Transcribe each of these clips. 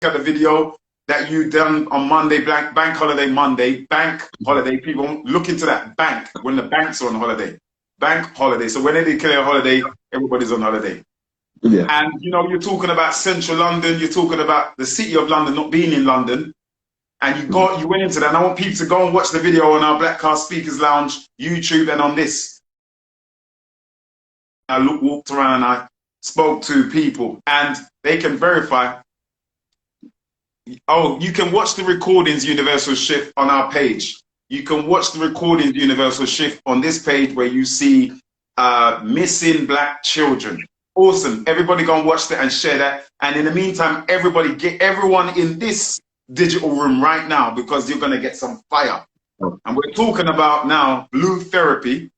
at the video that you done on Monday, bank holiday Monday, bank holiday. People look into that bank when the banks are on holiday. Bank holiday. So when they declare a holiday, everybody's on holiday. Yeah. And you know, you're talking about central London, you're talking about the city of London not being in London. And you went into that. And I want people to go and watch the video on our Black Car Speakers Lounge, YouTube, and on this. I walked around and I spoke to people, and they can verify. Oh, you can watch the recordings Universal Shift on our page. You can watch the recordings Universal Shift on this page where you see missing black children. Awesome. Everybody go and watch that and share that. And in the meantime, everybody get everyone in this digital room right now, because you're going to get some fire. And we're talking about now Blue Therapy,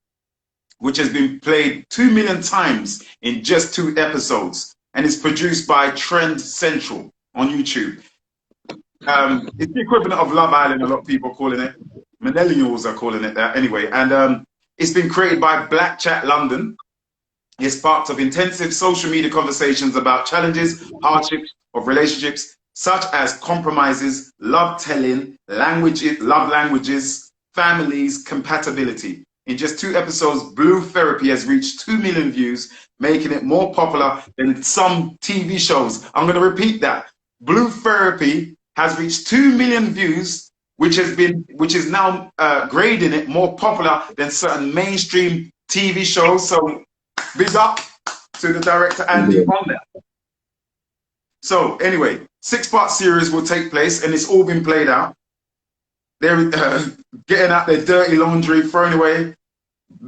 which has been played 2 million times in just 2 episodes. And it's produced by Trend Central on YouTube. It's the equivalent of Love Island, a lot of people are calling it. Millennials are calling it that anyway. And it's been created by Black Chat London. It's part of intensive social media conversations about challenges, hardships of relationships, such as compromises, love telling, love languages, families, compatibility. In just 2 episodes, Blue Therapy has reached 2 million views, making it more popular than some TV shows. I'm going to repeat that. Blue Therapy has reached 2 million views, which is now grading it more popular than certain mainstream TV shows. So big up to the director Andy on that. So anyway, 6-part series will take place, and it's all been played out. They're getting out their dirty laundry, throwing away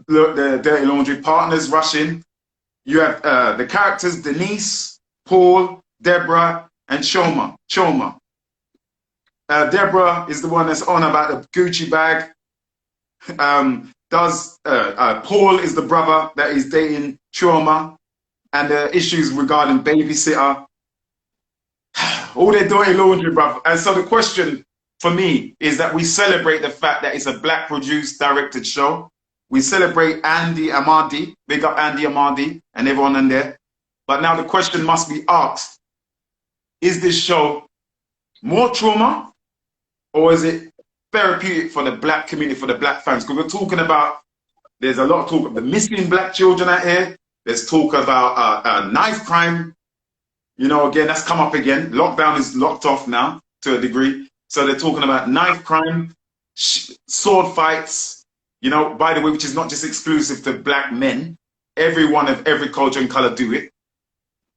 their dirty laundry, partners rushing. You have the characters Denise, Paul, Deborah, and Choma. Deborah is the one that's on about the Gucci bag. Paul is the brother that is dating Choma, and the issues regarding babysitter. All their dirty laundry, bruv. And so the question for me is that we celebrate the fact that it's a black produced, directed show. We celebrate Andy Amadi, big up Andy Amadi and everyone in there. But now the question must be asked, is this show more trauma, or is it therapeutic for the black community, for the black fans? Because we're talking about, there's a lot of talk of the missing black children out here. There's talk about knife crime. You know, again, that's come up again. Lockdown is locked off now to a degree. So they're talking about knife crime, sword fights, you know, by the way, which is not just exclusive to black men. Everyone of every culture and color do it.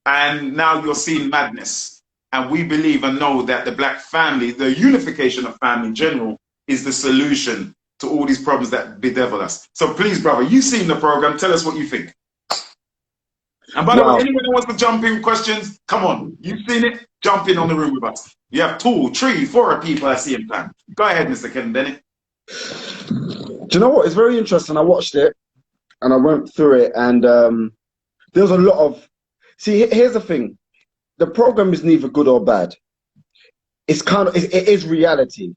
And now you're seeing madness. And we believe and know that the black family, the unification of family in general, is the solution to all these problems that bedevil us. So please, brother, you've seen the program. Tell us what you think. And by the way, anyone who wants to jump in questions, come on. You've seen it, jump in on the room with us. You have 2, 3, 4 people I see in plan. Go ahead, Mr. Ken Bennett. Do you know what? It's very interesting. I watched it and I went through it, and there's a lot of... See, here's the thing. The program is neither good or bad. It's it is reality.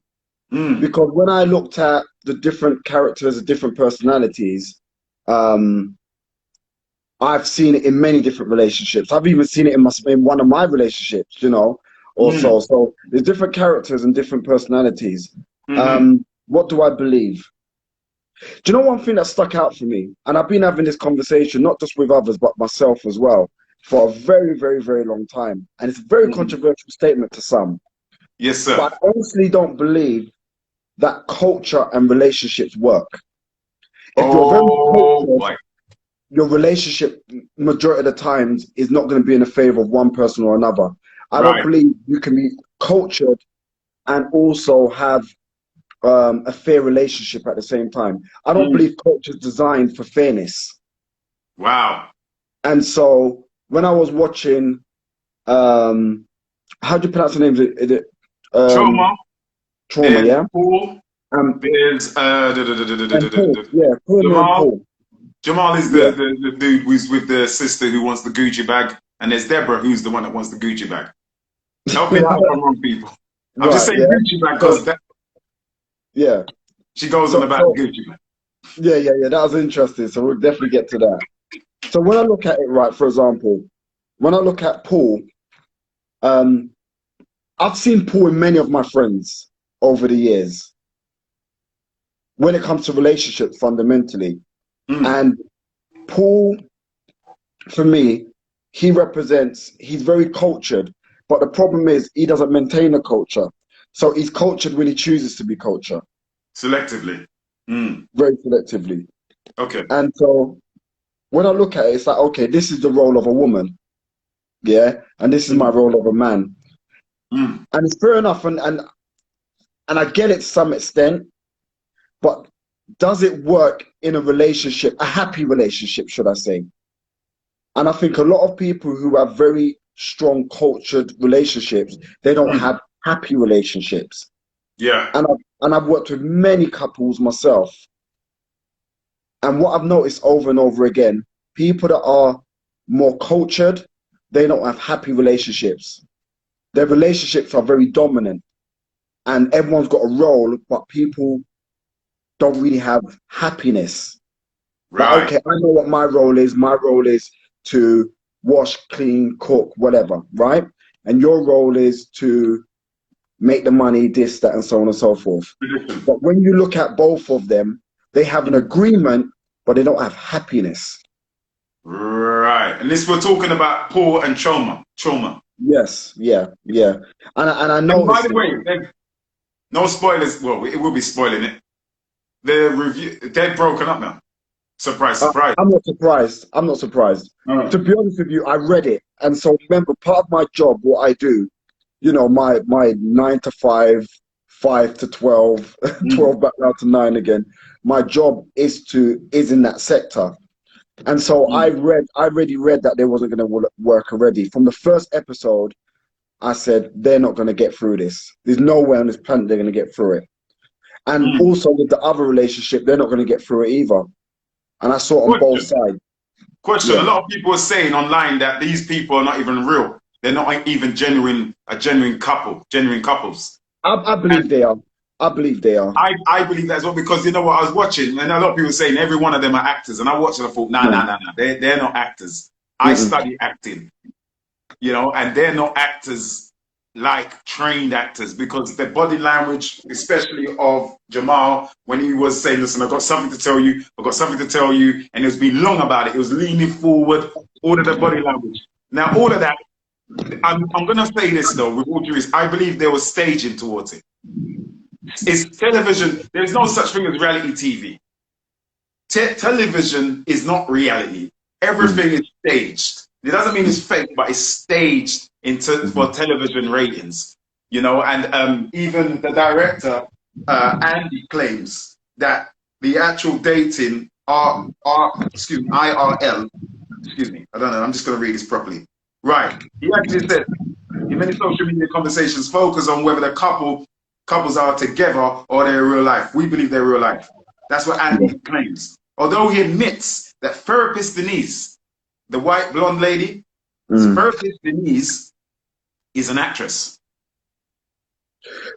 Because when I looked at the different characters, the different personalities, I've seen it in many different relationships. I've even seen it in one of my relationships, you know, also. So there's different characters and different personalities. What do I believe? Do you know one thing that stuck out for me? And I've been having this conversation, not just with others, but myself as well, for a very, very, very long time. And it's a very controversial statement to some. Yes, sir. But I honestly don't believe that culture and relationships work. If you're very cultured, your relationship, majority of the times, is not going to be in the favor of one person or another. I don't believe you can be cultured and also have a fair relationship at the same time. I don't believe culture is designed for fairness. Wow. And so when I was watching, how do you pronounce the names? Is it Trauma. Trauma, yeah. Paul. There's Paul. Jamal is the dude who's with the sister who wants the Gucci bag, and there's Deborah who's the one that wants the Gucci bag. Help me out from wrong people. I'm just saying Gucci bag because she goes on about the Gucci bag. Yeah. That was interesting. So we'll definitely get to that. So when I look at it, right, for example, when I look at Paul, I've seen Paul in many of my friends over the years when it comes to relationships fundamentally. And Paul, for me, he's very cultured, but the problem is he doesn't maintain a culture. So he's cultured when he chooses to be cultured. Selectively. Very selectively. Okay. And so when I look at it, it's like, okay, this is the role of a woman. Yeah. And this is my role of a man. And it's fair enough. And I get it to some extent, but does it work in a relationship, a happy relationship, should I say? And I think a lot of people who have very strong cultured relationships, they don't have happy relationships. Yeah. And I've worked with many couples myself. And what I've noticed over and over again, people that are more cultured, they don't have happy relationships. Their relationships are very dominant. And everyone's got a role, but people don't really have happiness. Right. Like, okay, I know what my role is. My role is to wash, clean, cook, whatever, right? And your role is to make the money, this, that, and so on and so forth. But when you look at both of them, they have an agreement, but they don't have happiness. Right. And this, we're talking about Paul and Choma. Yes, yeah. And I know. By the way, no spoilers. Well, it will be spoiling it. The review, they're broken up now. Surprise. I'm not surprised. To be honest with you, I read it. And so remember, part of my job, what I do, you know, my 9 to 5, 5 to 12, 12 back down to 9 again. My job is in that sector. And so I already read that they wasn't going to work already. From the first episode, I said, they're not going to get through this. There's no way on this planet they're going to get through it. And also with the other relationship, they're not going to get through it either. And I saw it on both sides. Question. Yeah. A lot of people are saying online that these people are not even real. They're not even a genuine couples. I believe they are. I believe they are. I believe that as well, because you know what, I was watching and a lot of people were saying every one of them are actors, and I watched and I thought, nah, they're not actors. I study acting, you know, and they're not actors like trained actors, because the body language, especially of Jamal, when he was saying, listen, I've got something to tell you, and it was being long about it. It was leaning forward, all of the body language. Now, all of that, I'm going to say this though, with all due respect, I believe there was staging towards it. It's television. There's no such thing as reality TV. Television is not reality. Everything is staged. It doesn't mean it's fake, but it's staged for television ratings. You know, and even the director, Andy, claims that the actual dating IRL, I don't know, I'm just going to read this properly. Right. He actually said, in many social media conversations, focus on whether the couples are together or they're real life. We believe they're real life. That's what Andy claims. Although he admits that therapist Denise, the white blonde lady, therapist Denise is an actress.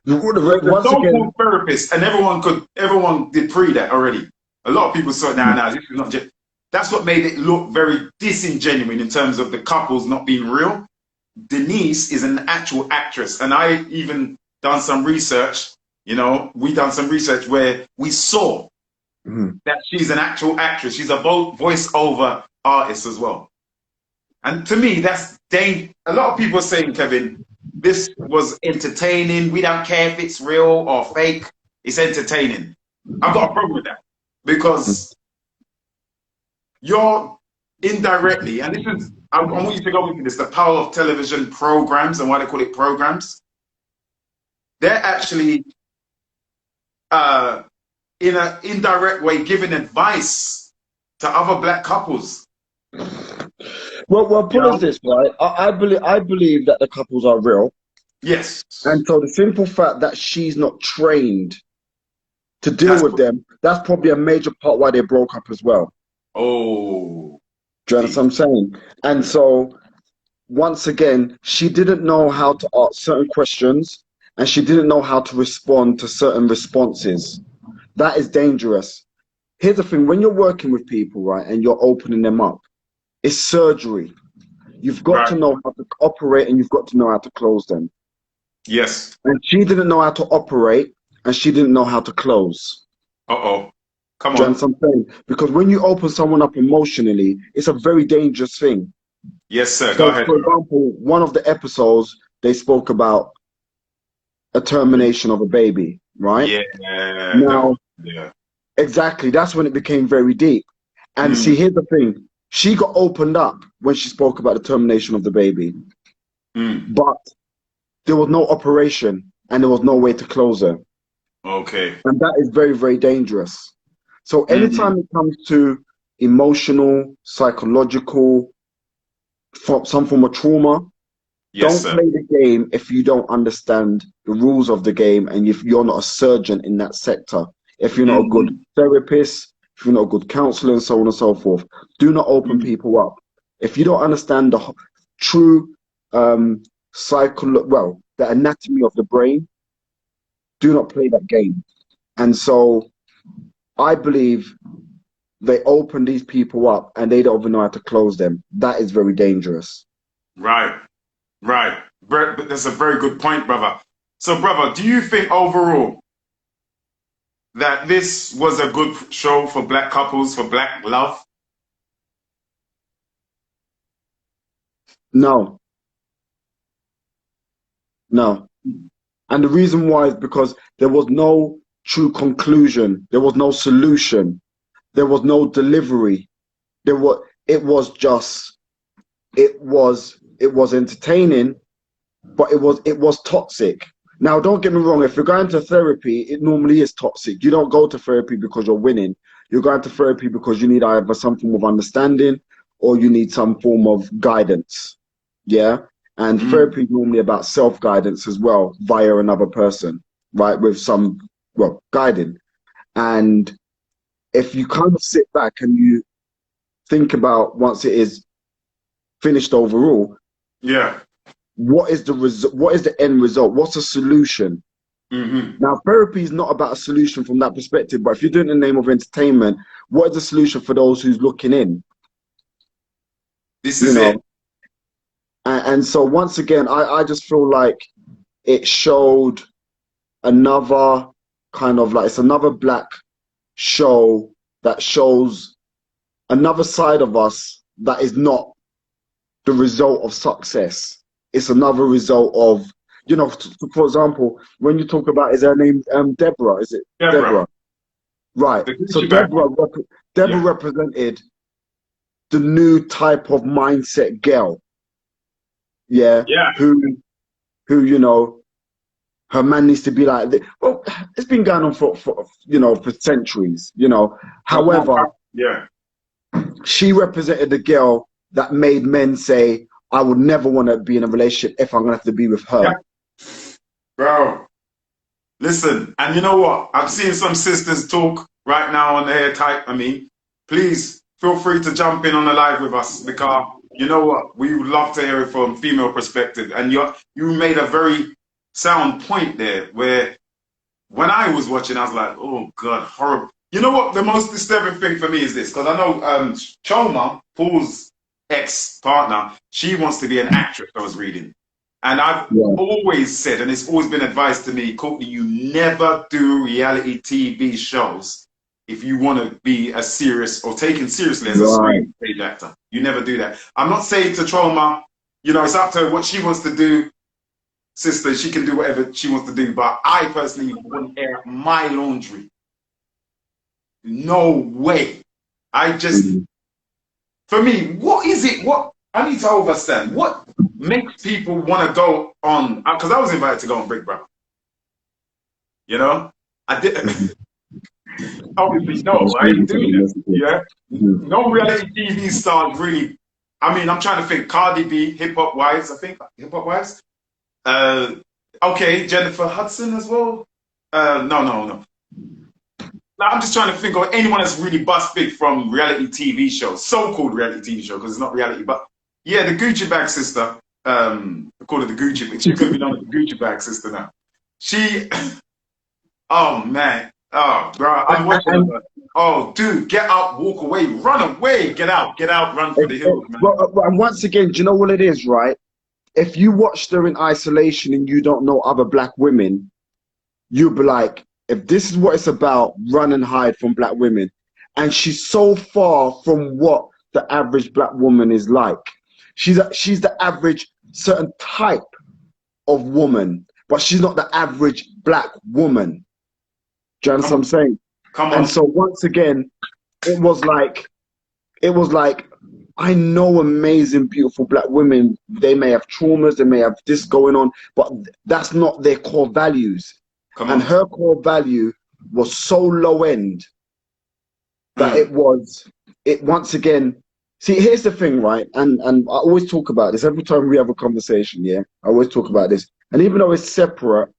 The so-called therapist, and everyone did pre that already. A lot of people saw it now. This is not just. That's what made it look very disingenuous in terms of the couples not being real. Denise is an actual actress, and I even done some research. You know, we done some research where we saw that she's an actual actress. She's a voiceover artist as well. And to me, that's dangerous. A lot of people are saying, Kevin, this was entertaining. We don't care if it's real or fake. It's entertaining. I've got a problem with that, because you're indirectly, and this is, I want you to go into this, the power of television programs and why they call it programs. They're actually, in an indirect way, giving advice to other black couples. Well, put it this, right? I believe that the couples are real. Yes. And so the simple fact that she's not trained to deal with them, that's probably a major part why they broke up as well. Oh. Do you understand what I'm saying? And so, once again, she didn't know how to ask certain questions, and she didn't know how to respond to certain responses. That is dangerous. Here's the thing, when you're working with people, right, and you're opening them up, it's surgery. You've got to know how to operate, and you've got to know how to close them. Yes. And she didn't know how to operate, and she didn't know how to close. Uh-oh. Come Do you on. understand what I'm saying? Because when you open someone up emotionally, it's a very dangerous thing. Yes, sir. Go So, ahead, for bro. example, one of the episodes, they spoke about a termination of a baby, right? Yeah. Now, Yeah. exactly, that's when it became very deep. And Mm, see, here's the thing. She got opened up when she spoke about the termination of the baby, mm. but there was no operation and there was no way to close her. Okay. And that is very, very dangerous. So Mm. anytime it comes to emotional, psychological, some form of trauma, Yes, don't sir. play the game if you don't understand the rules of the game and if you're not a surgeon in that sector. If you're not a good Mm, therapist, if you're not a good counselor, and so on and so forth, do not open mm. people up. If you don't understand the true the anatomy of the brain, do not play that game. And so I believe they open these people up and they don't even know how to close them. That is very dangerous. Right. Right. But that's a very good point, brother. So, brother, do you think overall that this was a good show for black couples, for black love? No, no. And the reason why is because there was no true conclusion. There was no solution. There was no delivery. It was just, it was entertaining, but it was toxic. Now, don't get me wrong. If you're going to therapy, it normally is toxic. You don't go to therapy because you're winning. You're going to therapy because you need either some form of understanding or you need some form of guidance. Yeah. And Mm. therapy is normally about self-guidance as well via another person, right? With some, well, guiding. And if you kind of sit back and you think about once it is finished overall, Yeah. what is the end result? What's the solution? Hmm. Now, therapy is not about a solution from that perspective, but if you're doing it in the name of entertainment, what is the solution for those who's looking in? This You is it. know, and so once again, I just feel like it showed another kind of like it's another black show that shows another side of us that is not the result of success. It's another result of, for example, when you talk about, is her name Deborah? Is it Deborah, Deborah? Right. the So Gucci bag one. Deborah Yeah. represented the new type of mindset girl. Yeah. Yeah. Who, her man needs to be like, well, it's been going on for centuries, However, Yeah. she represented the girl that made men say, I would never want to be in a relationship if I'm going to have to be with her. Yeah. Bro, listen, and you know what? I'm seeing some sisters talk right now on the hair type. I mean, please feel free to jump in on the live with us because you know what? We would love to hear it from female perspective. And you made a very sound point there where when I was watching, I was like, oh God, horrible. You know what? The most disturbing thing for me is this, because I know Choma, Paul's ex-partner, she wants to be an actress, I was reading. And I've Yeah. always said, and it's always been advised to me, Courtney, you never do reality TV shows if you want to be a serious or taken seriously as a Right. screen stage actor. You never do that. I'm not saying to Choma, it's up to her what she wants to do, sister, she can do whatever she wants to do, but I personally wouldn't air my laundry. No way. I just, Mhm. for me, what is it? What I need to understand. What makes people want to go on? Because I was invited to go on Big Brother. I did. Mhm. Obviously, no, I ain't doing that. Yeah, no reality TV stars really. I mean, I'm trying to think. Cardi B, hip hop wise, I think hip hop wise. Uh, okay, Jennifer Hudson as well. No, no, no. I'm just trying to think of anyone that's really bust big from reality TV shows, so-called reality TV show, because it's not reality. But yeah, the Gucci bag sister, I call her the Gucci, but she's gonna be known as the Gucci bag sister now. She, oh man, oh bro, I was watching her. And, But, oh dude, get out, walk away, run away, get out, run for the hills, man. and once again, do you know what it is, right? if you watched her in isolation and you don't know other black women, you'll be like, if this is what it's about, run and hide from black women. And she's so far from what the average black woman is like. She's the average certain type of woman, but she's not the average black woman. Do you understand what I'm saying? Come on. And so once again, it was like, I know amazing, beautiful black women. They may have traumas, they may have this going on, but that's not their core values. And her core value was so low end that it once again, see, here's the thing, right? And I always talk about this every time we have a conversation, yeah? I always talk about this. And even though it's separate,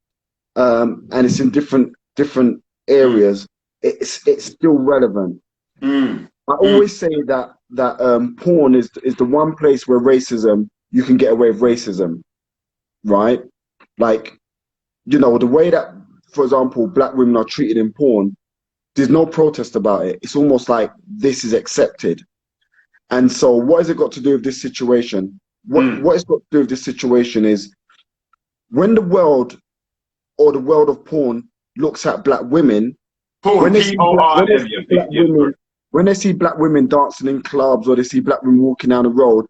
and it's in different areas, it's still relevant. I always say that porn is the one place where racism, you can get away with racism, right? Like, you know, the way that, for example, black women are treated in porn, there's no protest about it. It's almost like this is accepted. And so what has it got to do with this situation? What it's got to do with this situation is when the world or the world of porn looks at black women, when they see black women dancing in clubs or they see black women walking down the road,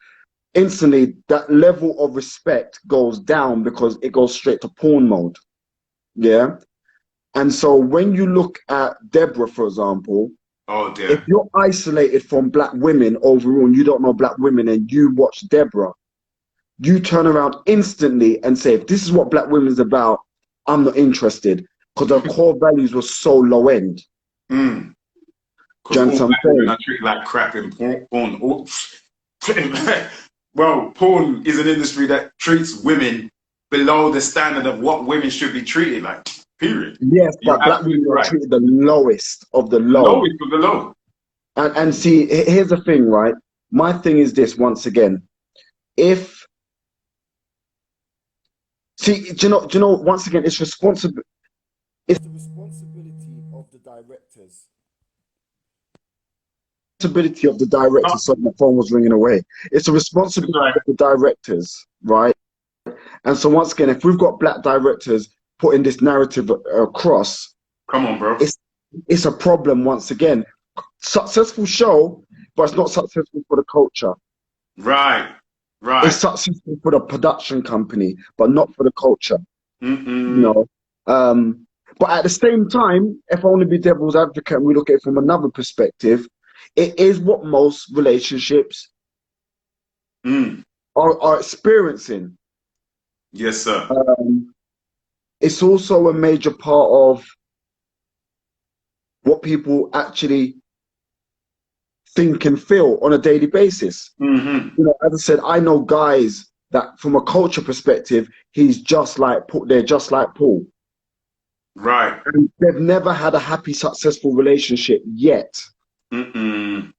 instantly that level of respect goes down because it goes straight to porn mode. Yeah. And so when you look at Deborah, for example, if you're isolated from black women overall and you don't know black women and you watch Deborah, you turn around instantly and say, if this is what black women is about, I'm not interested, because her core values were so low end. Because all black women are treated like crap in porn. Well, porn is an industry that treats women below the standard of what women should be treated like, period. Yes, but black women are treated the lowest of the low. Lowest of the low. And see, here's the thing, right? My thing is this, once again. Do you know, once again, it's the responsibility of the directors. Of the directors. So my phone was ringing away. It's a responsibility of the directors, right? And so once again, if we've got black directors putting this narrative across, come on, bro, it's a problem. Once again, successful show, but it's not successful for the culture. Right. It's successful for the production company, but not for the culture. You know. But at the same time, if I want to be devil's advocate and we look at it from another perspective, it is what most relationships are experiencing. Yes, sir. It's also a major part of what people actually think and feel on a daily basis. You know, as I said, I know guys that from a culture perspective, they're just like Paul. Right. And they've never had a happy, successful relationship yet. And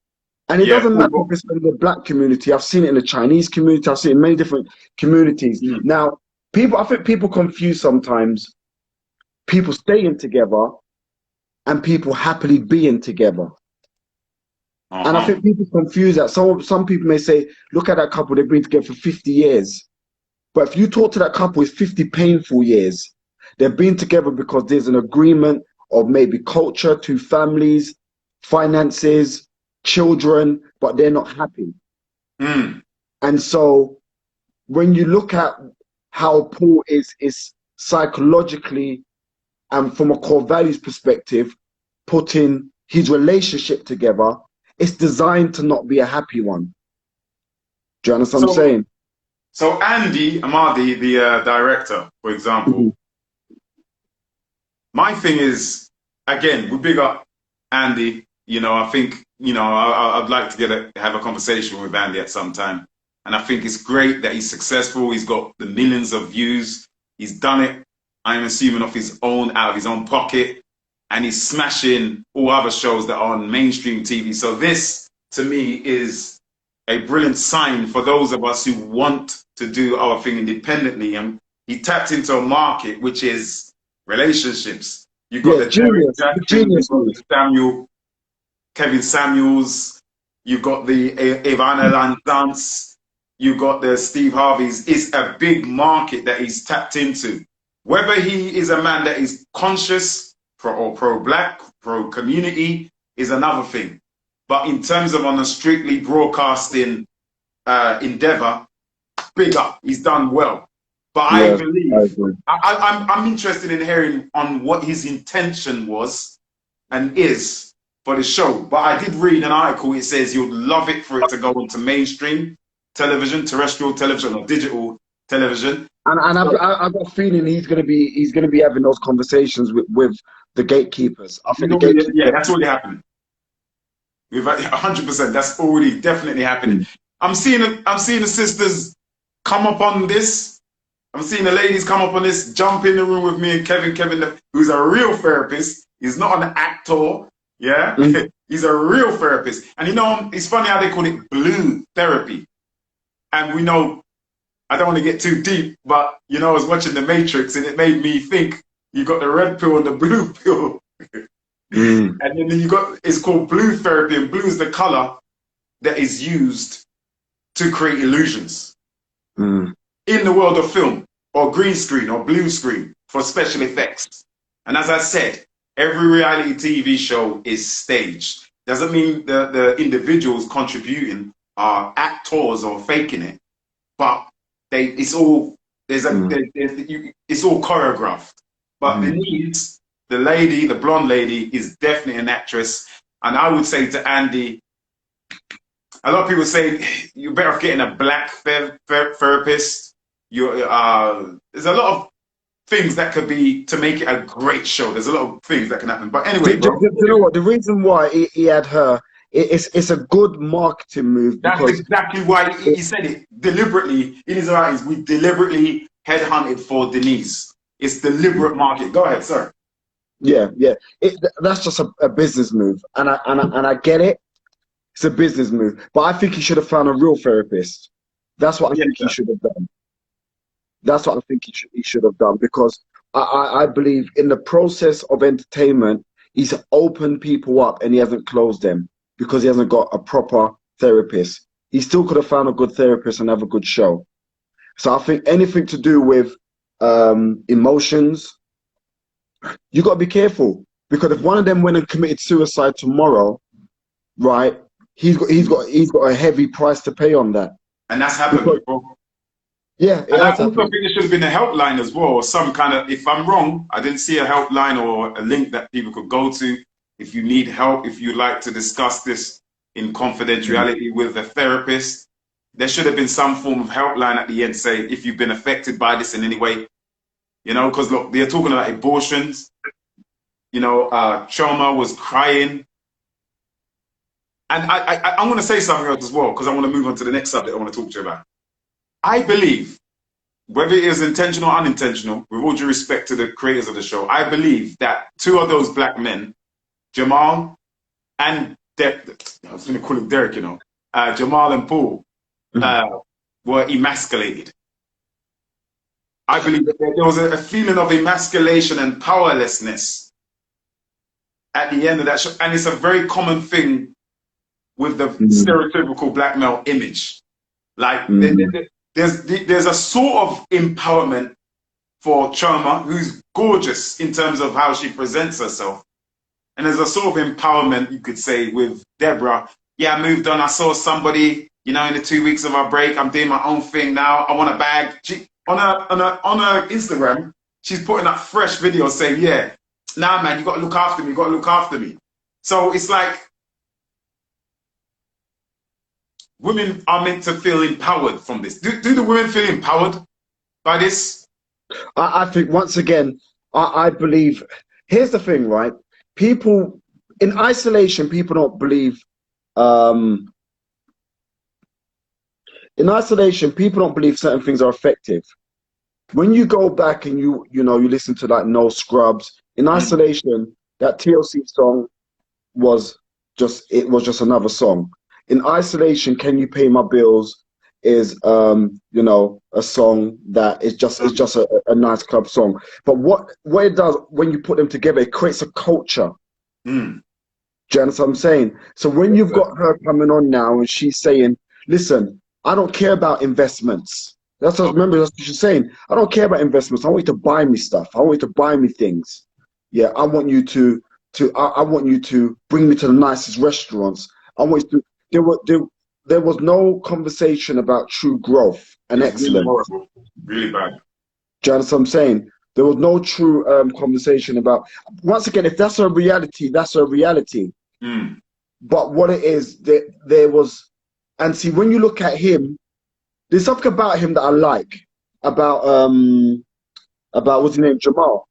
it doesn't matter if it's in the black community. I've seen it in the Chinese community. I've seen it in many different communities. Now, I think people confuse sometimes people staying together and people happily being together. And I think people confuse that. Some people may say, look at that couple, they've been together for 50 years. But if you talk to that couple, it's 50 painful years. They've been together because there's an agreement of maybe culture, two families, finances, children, but they're not happy. And so when you look at how Paul is psychologically and from a core values perspective, putting his relationship together, it's designed to not be a happy one. Do you understand what I'm saying? So Andy Amadi, the director, for example, my thing is, again, we big up Andy. You know, I think, you know, I'd like to have a conversation with Andy at some time. And I think it's great that he's successful. He's got the millions of views. He's done it, I'm assuming, out of his own pocket. And he's smashing all other shows that are on mainstream TV. So this, to me, is a brilliant sign for those of us who want to do our thing independently. And he tapped into a market, which is relationships. You've got the genius, Kevin Samuels, you've got the Ivana Lanzance, you got the Steve Harveys. It's a big market that he's tapped into. Whether he is a man that is conscious or pro-black, pro-community is another thing. But in terms of on a strictly broadcasting endeavor, big up. He's done well. But yeah, I believe I'm interested in hearing on what his intention was and is for the show. But I did read an article. It says you'd love it for it to go into mainstream television, terrestrial television, or digital television. And I've got a feeling he's gonna be having those conversations with the gatekeepers. I think yeah, that's already happening. 100%. That's already definitely happening. I'm seeing the sisters come up on this. I'm seeing the ladies come up on this, jump in the room with me and Kevin, who's a real therapist. He's not an actor. Yeah, he's a real therapist. And you know, it's funny how they call it blue therapy. And we know, I don't want to get too deep, but you know, I was watching The Matrix and it made me think you got the red pill and the blue pill. And then you got, it's called blue therapy, and blue is the color that is used to create illusions in the world of film, or green screen or blue screen for special effects. And as I said, every reality TV show is staged. Doesn't mean the individuals contributing are actors or faking it, but it's all it's all choreographed. But the lady, the blonde lady, is definitely an actress. And I would say to Andy, a lot of people say you're better off getting a black therapist. There's a lot of things that could be to make it a great show. There's a lot of things that can happen. But anyway, bro, you know what? The reason why he had her, it's a good marketing move. That's exactly why he said it deliberately in his writings. We deliberately headhunted for Denise. It's deliberate market. Go ahead, sir. Yeah. That's just a business move, and I get it. It's a business move, but I think he should have found a real therapist. That's what I think he should have done. That's what I think he should have done, because I believe in the process of entertainment, he's opened people up and he hasn't closed them because he hasn't got a proper therapist. He still could have found a good therapist and have a good show. So I think anything to do with emotions, you got to be careful, because if one of them went and committed suicide tomorrow, right, he's got a heavy price to pay on that. And that's happened, bro. Yeah, and I also think there should have been a helpline as well, or some kind of, if I'm wrong, I didn't see a helpline or a link that people could go to if you need help, if you'd like to discuss this in confidentiality with a therapist. There should have been some form of helpline at the end, say, if you've been affected by this in any way. You know, because look, they're talking about abortions. You know, Choma was crying. And I'm going to say something else as well, because I want to move on to the next subject I want to talk to you about. I believe, whether it is intentional or unintentional, with all due respect to the creators of the show, I believe that two of those black men, Jamal and I was going to call him Derek, you know, Jamal and Paul, were emasculated. I believe that there was a feeling of emasculation and powerlessness at the end of that show. And it's a very common thing with the stereotypical black male image. Like, there's a sort of empowerment for Choma, who's gorgeous in terms of how she presents herself. And there's a sort of empowerment, you could say, with Deborah. Yeah, I moved on. I saw somebody, you know, in the 2 weeks of our break. I'm doing my own thing now. I want a bag. On her Instagram, she's putting up fresh videos saying, yeah, nah, man, you got to look after me. You got to look after me. So it's like, women are meant to feel empowered from this. Do the women feel empowered by this? I think, once again, I believe, here's the thing, right? People, in isolation, people don't believe, in isolation, people don't believe certain things are effective. When you go back and you listen to like No Scrubs, in isolation, that TLC song was just another song. In isolation, Can You Pay My Bills is a song that is just a nice club song. But what it does when you put them together, it creates a culture. Do you understand what I'm saying? So when you've got her coming on now and she's saying, listen, I don't care about investments. That's what, remember, that's what she's saying. I don't care about investments. I want you to buy me stuff. I want you to buy me things. Yeah, I want you I want you to bring me to the nicest restaurants. I want you to. There was no conversation about true growth and It's really excellence. horrible, really bad. Do you understand what I'm saying? There was no true conversation about. Once again, if that's a reality, that's a reality. Mm. But what it is, there was, and see, when you look at him, there's something about him that I like about what's his name, Jamal.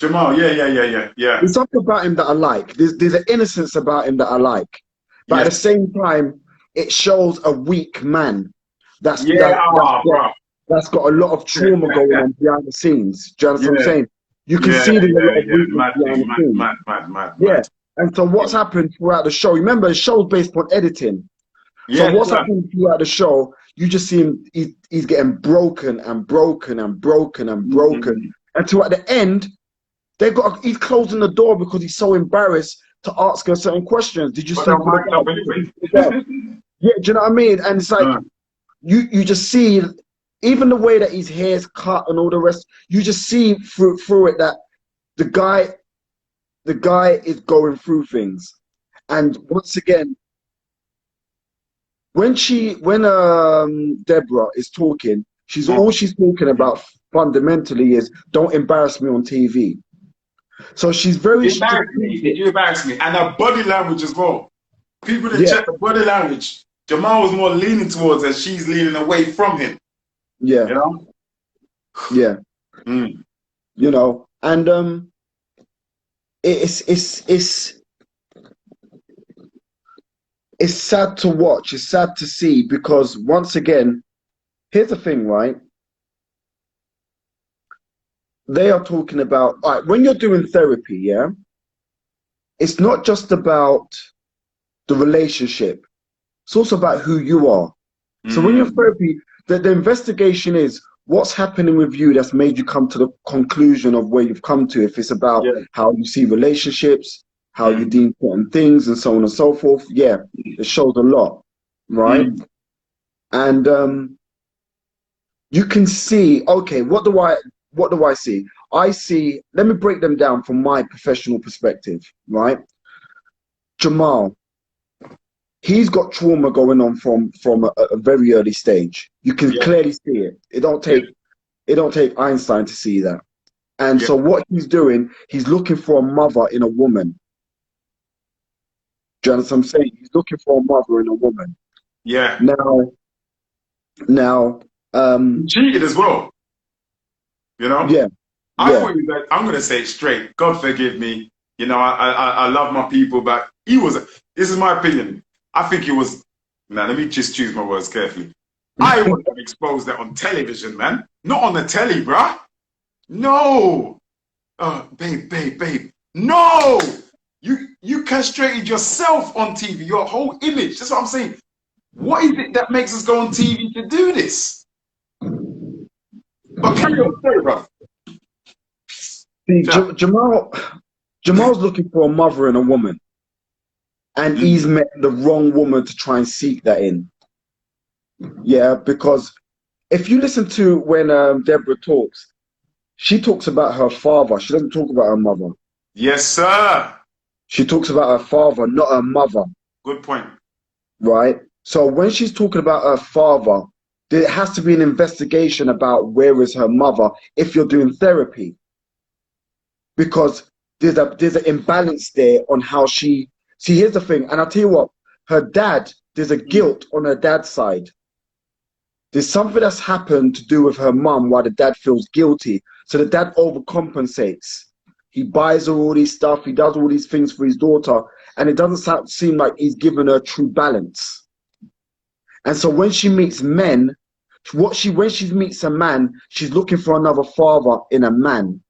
Jamal, yeah. There's something about him that I like. There's an innocence about him that I like. But at the same time, it shows a weak man that's got a lot of trauma going on behind the scenes. Do you understand what I'm saying? You can see there's a lot of weakness behind the scenes. Mad. And so what's happened throughout the show? Remember, the show's based on editing. So what's happened throughout the show? You just see him. He's getting broken and broken and broken and broken until at the end, he's closing the door because he's so embarrassed to ask her certain questions. Did you sleep with the guy? Yeah, do you know what I mean? And it's like you just see, even the way that his hair's cut and all the rest, you just see through it that the guy is going through things. And once again, when Deborah is talking, all she's talking about fundamentally is don't embarrass me on TV. So she's very you embarrass me. And her body language as well. People that check the body language. Jamal was more leaning towards her, she's leaning away from him. Yeah. You know? Yeah. You know, and it's sad to watch. It's sad to see because once again, here's the thing, right? They are talking about, all right, when you're doing therapy, yeah, it's not just about the relationship. It's also about who you are. So when you're therapy, the investigation is what's happening with you that's made you come to the conclusion of where you've come to. If it's about how you see relationships, how you deem certain things, and so on and so forth. Yeah, it shows a lot, right? And you can see, okay, what do I see? I see, let me break them down from my professional perspective, right? Jamal, he's got trauma going on from a very early stage. You can clearly see it. It don't take Einstein to see that. And so what he's doing, he's looking for a mother in a woman. Do you understand what I'm saying? He's looking for a mother in a woman. Yeah. Now, cheated as well. You know? Yeah. I thought he was like, I'm gonna say it straight. God forgive me. You know, I love my people, but this is my opinion. I think he was, now let me just choose my words carefully. I would have exposed that on television, man. Not on the telly, bruh. No. Babe. No! You castrated yourself on TV, your whole image. That's what I'm saying. What is it that makes us go on TV to do this? But carry on, sorry, bruv. See, Jamal's looking for a mother and a woman. And he's met the wrong woman to try and seek that in. Yeah, because if you listen to when Deborah talks, she talks about her father. She doesn't talk about her mother. Yes, sir. She talks about her father, not her mother. Good point. Right? So when she's talking about her father, there has to be an investigation about where is her mother if you're doing therapy. Because there's an imbalance there on how she... See, here's the thing, and I'll tell you what, her dad, there's a guilt on her dad's side. There's something that's happened to do with her mum why the dad feels guilty. So the dad overcompensates. He buys her all these stuff, he does all these things for his daughter, and it doesn't seem like he's given her true balance. And so when she meets men, when she meets a man, she's looking for another father in a man.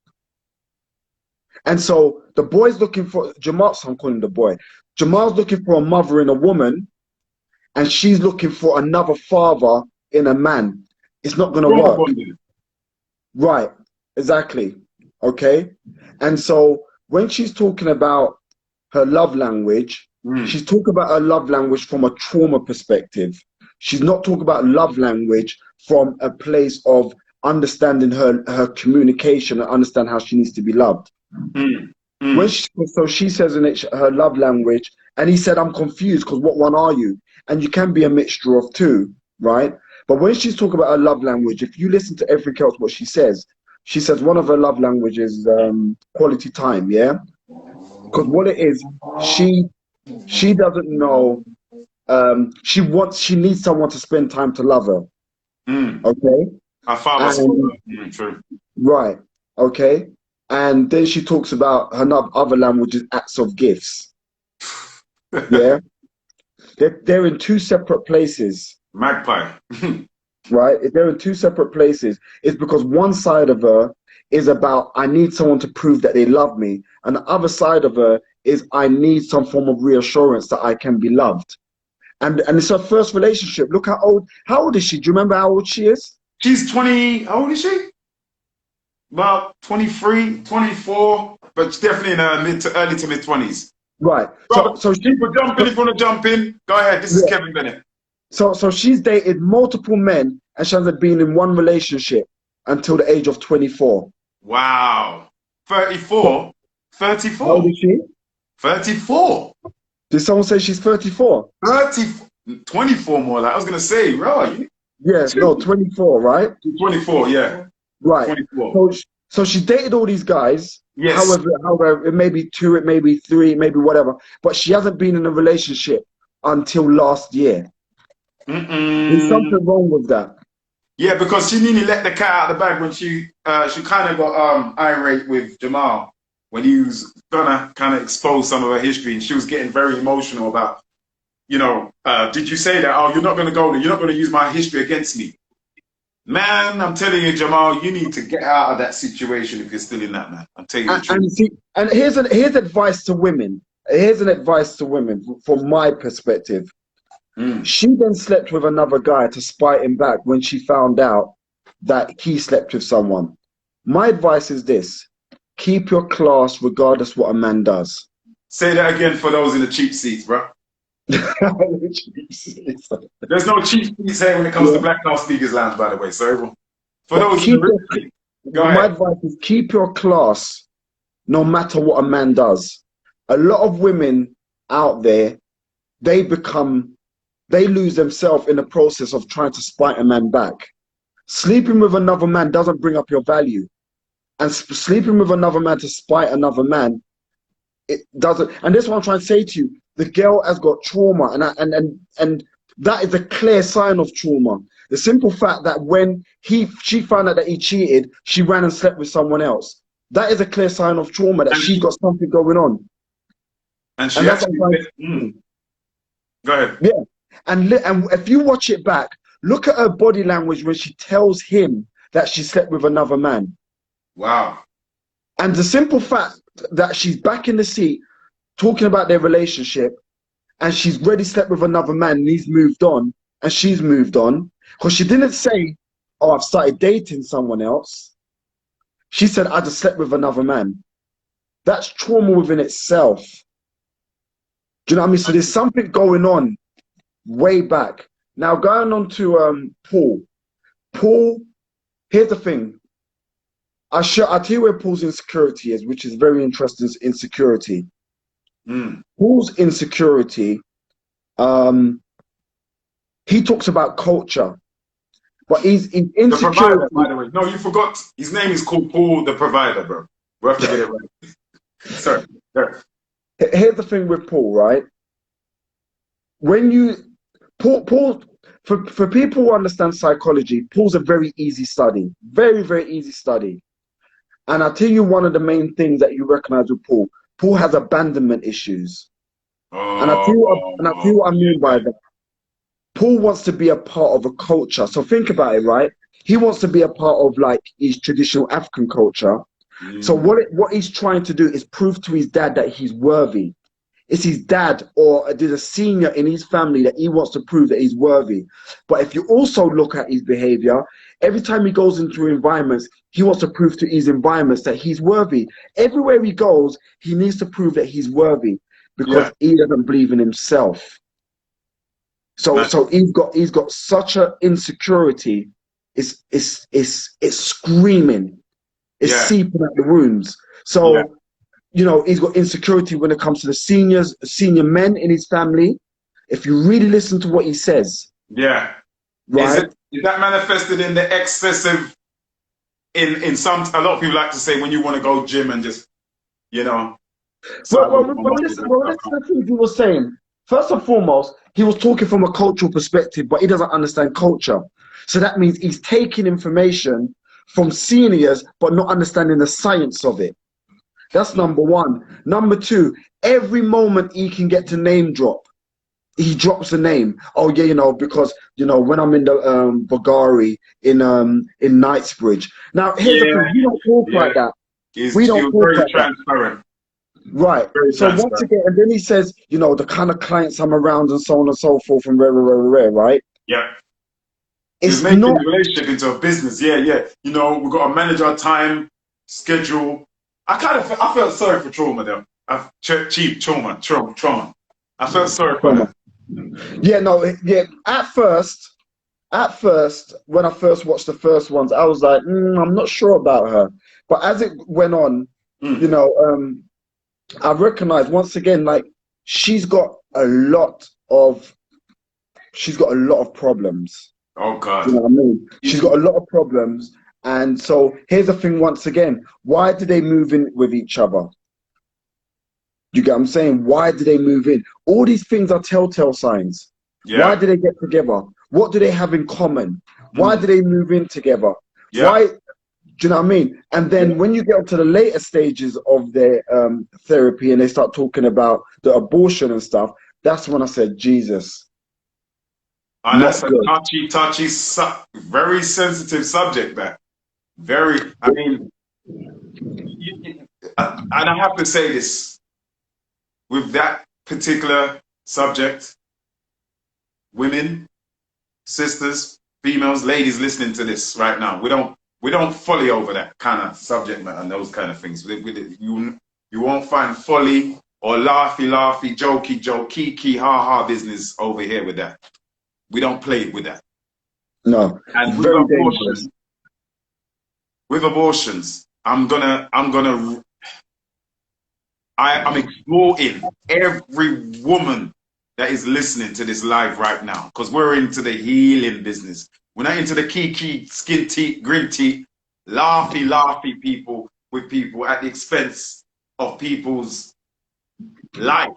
And so the boy's looking for, I'm calling him the boy. Jamal's looking for a mother in a woman, and she's looking for another father in a man. It's not going to work. Right, exactly. Okay? And so when she's talking about her love language, she's talking about her love language from a trauma perspective. she's not talking about love language from a place of understanding her communication and understand how she needs to be loved. Mm. When Mm. so she says in it her love language, and he said, I'm confused because what one are you? And you can be a mixture of two, right? But when she's talking about her love language, if you listen to everything else what she says one of her love languages is quality time, yeah? Because what it is, she doesn't know, she needs someone to spend time to love her. Mm. Okay? Our father spoke. And True. right, okay. And then she talks about her other languages, acts of gifts. Yeah. They're in two separate places. Magpie. Right? If they're in two separate places, it's because one side of her is about, I need someone to prove that they love me. And the other side of her is, I need some form of reassurance that I can be loved. And it's her first relationship. Look how old is she? Do you remember how old she is? She's 20. How old is she? About 23, 24, but definitely in her early to mid 20s. Right. Bro, So people jumping if you want to jump in. Go ahead. This is yeah. Kevin Bennett. So she's dated multiple men and she hasn't been in one relationship until the age of 24. Wow. 34. How 34. old is she? 34. Did someone say she's 34? 30, 24 more. Like I was going to say, bro. Yes, no, 24, right? 24, yeah. Right. 24. So she dated all these guys. Yes. However, it may be two, it may be three, it may be whatever. But she hasn't been in a relationship until last year. There's something wrong with that. Yeah, because she nearly let the cat out of the bag when she kind of got irate with Jamal when he was gonna kind of expose some of her history, and she was getting very emotional about, did you say that? Oh, you're not gonna go there. You're not gonna use my history against me. Man, I'm telling you, Jamal, you need to get out of that situation if you're still in that, man. I'm telling you the truth. And here's advice to women. Here's an advice to women from my perspective. She then slept with another guy to spite him back when she found out that he slept with someone. My advice is this: keep your class regardless what a man does. Say that again for those in the cheap seats, bro. There's no cheap seats here when it comes to Black House Speakers Lounge, by the way. So for those my advice is keep your class no matter what a man does. A lot of women out there, they lose themselves in the process of trying to spite a man back. Sleeping with another man doesn't bring up your value. And sleeping with another man to spite another man, it doesn't. And this is what I'm trying to say to you. The girl has got trauma, and that is a clear sign of trauma. The simple fact that when she found out that he cheated, she ran and slept with someone else. That is a clear sign of trauma, that she's got something going on. And she actually... Go ahead. Yeah. And if you watch it back, look at her body language when she tells him that she slept with another man. Wow. And the simple fact that she's back in the seat talking about their relationship, and she's already slept with another man and he's moved on and she's moved on, because she didn't say, oh, I've started dating someone else. She said, I just slept with another man. That's trauma within itself. Do you know what I mean? So there's something going on way back. Now going on to Paul. Paul, here's the thing. I'll tell you where Paul's insecurity is, which is very interesting. Insecurity. Paul's insecurity, he talks about culture, but he's insecure. The provider, by the way. No, you forgot. His name is called Paul the Provider, bro. We have to get it right. Sorry. Here's the thing with Paul, right? Paul, for people who understand psychology, Paul's a very easy study. Very, very easy study. And I'll tell you one of the main things that you recognize with Paul. Paul has abandonment issues. And I'll tell you what I mean by that. Paul wants to be a part of a culture. So think about it, right? He wants to be a part of like his traditional African culture. So what he's trying to do is prove to his dad that he's worthy. It's his dad or there's a senior in his family that he wants to prove that he's worthy. But if you also look at his behavior, every time he goes into environments, he wants to prove to his environments that he's worthy. Everywhere he goes, he needs to prove that he's worthy because he doesn't believe in himself. So Nice. so he's got such a insecurity. It's screaming. It's Yeah, seeping out the rooms. yeah, So, you know, he's got insecurity when it comes to the senior men in his family. If you really listen to what he says, yeah. right? Is that manifested in the excessive in some a lot of people like to say when you want to go gym and just, you know, Well, side well, with your well, muscles listen, and well, stuff. listen to the things he was saying. First and foremost, he was talking from a cultural perspective, but he doesn't understand culture. So that means he's taking information from seniors, but not understanding the science of it. That's number one. Number two, every moment he can get to name drop, he drops a name. Oh yeah, you know, because you know when I'm in the Bulgari in Knightsbridge. Now here's the Yeah, thing: we don't talk yeah. like that. He We don't was talk very like that. transparent. Right. Very So once transparent. again, and then he says, you know, the kind of clients I'm around and so on and so forth and rare, right? Yeah. He was It's making not, the relationship into a business. Yeah, yeah. You know, we've got to manage our time, schedule. I felt sorry for trauma though. Cheap trauma. I felt sorry for her. yeah, no, yeah. At first, when I first watched the first ones, I was like, I'm not sure about her. But as it went on, you Mm. know, I recognized once again, like she's got a lot of, she's got a lot of problems. Oh Do you God. know what I mean? She's You- got a lot of problems. And so here's the thing once again, why do they move in with each other? You get what I'm saying? Why do they move in? All these things are telltale signs. Why Yeah. do they get together? What do they have in common? Why do Mm. they move in together? Yeah. Why, do you know what I mean? And Yeah. then when you get up to the later stages of their therapy and they start talking about the abortion and stuff, that's when I said, Jesus, And that's not a good. very sensitive subject there. Very, I mean, and I have to say this with that particular subject, women, sisters, females, ladies listening to this right now, we don't folly over that kind of subject matter and those kind of things. You won't find folly or laughy, jokey, kiki, ha ha business over here with that. We don't play with that. No, And very dangerous. with abortions, I'm exploring every woman that is listening to this live right now because we're into the healing business. We're not into the kiki, skin teeth, grin teeth, laughy people with people at the expense of people's life.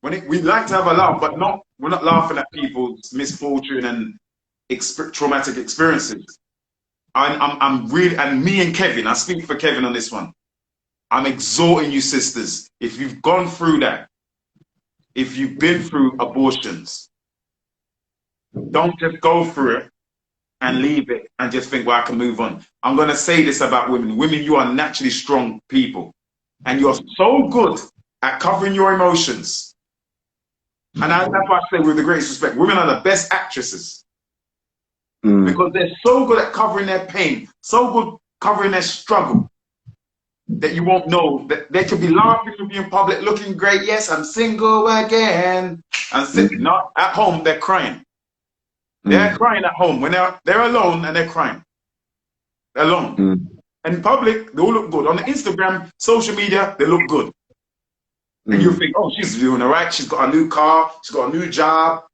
We like to have a laugh, but we're not laughing at people's misfortune and traumatic experiences. I'm really, and me and Kevin, I speak for Kevin on this one. I'm exhorting you, sisters, if you've gone through that, if you've been through abortions, don't just go through it and leave it and just think, well, I can move on. I'm going to say this about women. Women, you are naturally strong people. And you're so good at covering your emotions. And that's why I say with the greatest respect, women are the best actresses Mm. because they're so good at covering their pain, so good covering their struggle that you won't know that they could be laughing with you in public, looking great. Yes, I'm single again. And Mm. not at home, they're crying. They're Mm. crying at home when they're alone and they're crying. They're alone. Mm. In public, they all look good. On the Instagram, social media, they look good. And you Mm. think, oh, she's doing all right. She's got a new car. She's got a new job.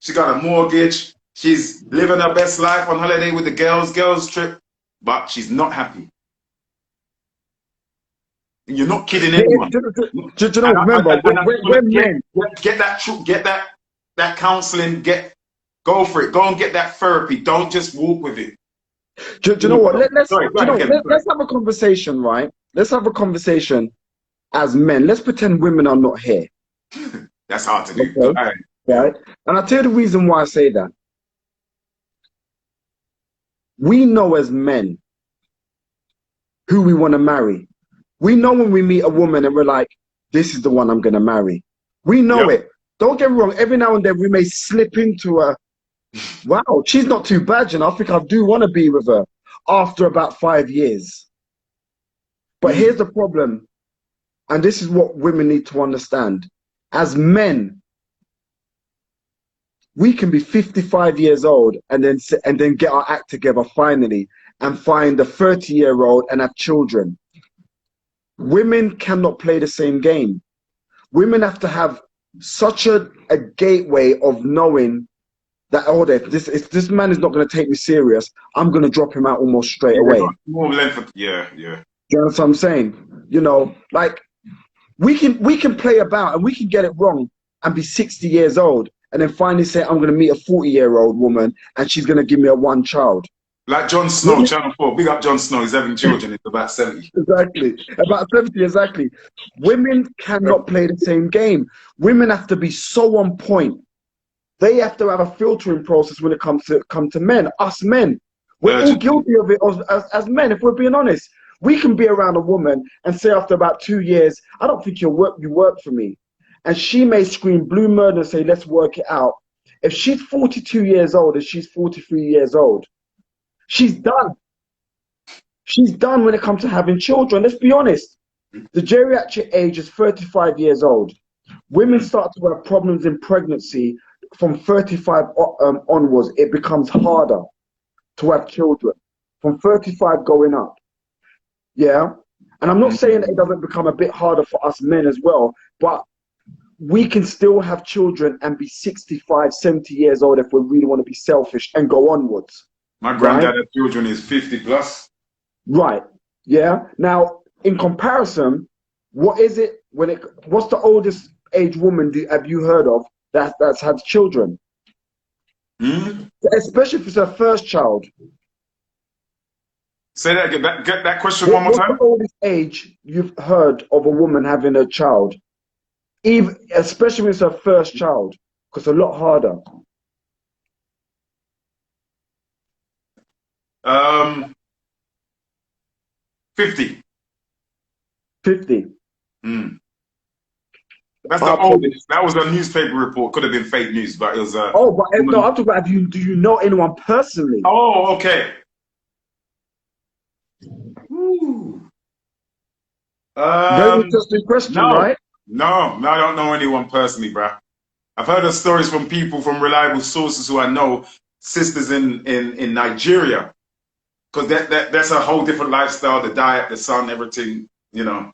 She got a mortgage. She's living her best life on holiday with the girls trip. But she's not happy. You're not kidding anyone. Do you know, remember, And I just want we're to men. get that counseling, go for it. Go and get that therapy. Don't just walk with it. Do you know what? Sorry, go Do you ahead, know, Kevin. Sorry. let's have a conversation, right? Let's have a conversation as men. Let's pretend women are not here. That's hard to do. Go Okay. ahead. Yeah. Right? And I'll tell you the reason why I say that. We know as men who we want to marry. We know when we meet a woman and we're like, this is the one I'm going to marry. We know Yep. it. Don't get me wrong. Every now and then we may slip into a, wow, she's not too bad, and I think I do want to be with her after about 5 years. But here's Mm. the problem, and this is what women need to understand. As men, we can be 55 years old and then get our act together finally and find a 30-year-old and have children. Women cannot play the same game. Women have to have such a gateway of knowing that, oh, if this man is not going to take me serious, I'm going to drop him out almost straight away. More length, yeah. Do you know what I'm saying? You know, like we can play about and we can get it wrong and be 60 years old and then finally say, I'm going to meet a 40-year-old woman and she's going to give me a one child. Like Jon Snow, Channel 4. Big up Jon Snow. He's having children. He's about 70. Exactly. About 70, exactly. Women cannot play the same game. Women have to be so on point. They have to have a filtering process when it comes to men. Us men. We're all guilty of it as men, if we're being honest. We can be around a woman and say after about 2 years, I don't think you work for me. And she may scream blue murder and say, let's work it out. If she's 42 years old and she's 43 years old, she's done. She's done when it comes to having children. Let's be honest. The geriatric age is 35 years old. Women start to have problems in pregnancy from 35 onwards. It becomes harder to have children from 35 going up. Yeah. And I'm not saying that it doesn't become a bit harder for us men as well, but we can still have children and be 65, 70 years old if we really want to be selfish and go onwards. My granddad had children is 50 plus. Right. Yeah. Now, in comparison, what's the oldest age woman have you heard of that's had children? Especially if it's her first child. Say that again. Get that question one more time. What's the oldest age you've heard of a woman having a child? Even, especially when it's her first child, because it's a lot harder. 50. 50. That's the oldest. That was a newspaper report. Could have been fake news, but it was. No, I'm talking about. Do you know anyone personally? Oh, okay. Very interesting question, right? No, I don't know anyone personally, bruh. I've heard of stories from people from reliable sources who I know, sisters in Nigeria, because that's a whole different lifestyle, the diet, the sun, everything, you know.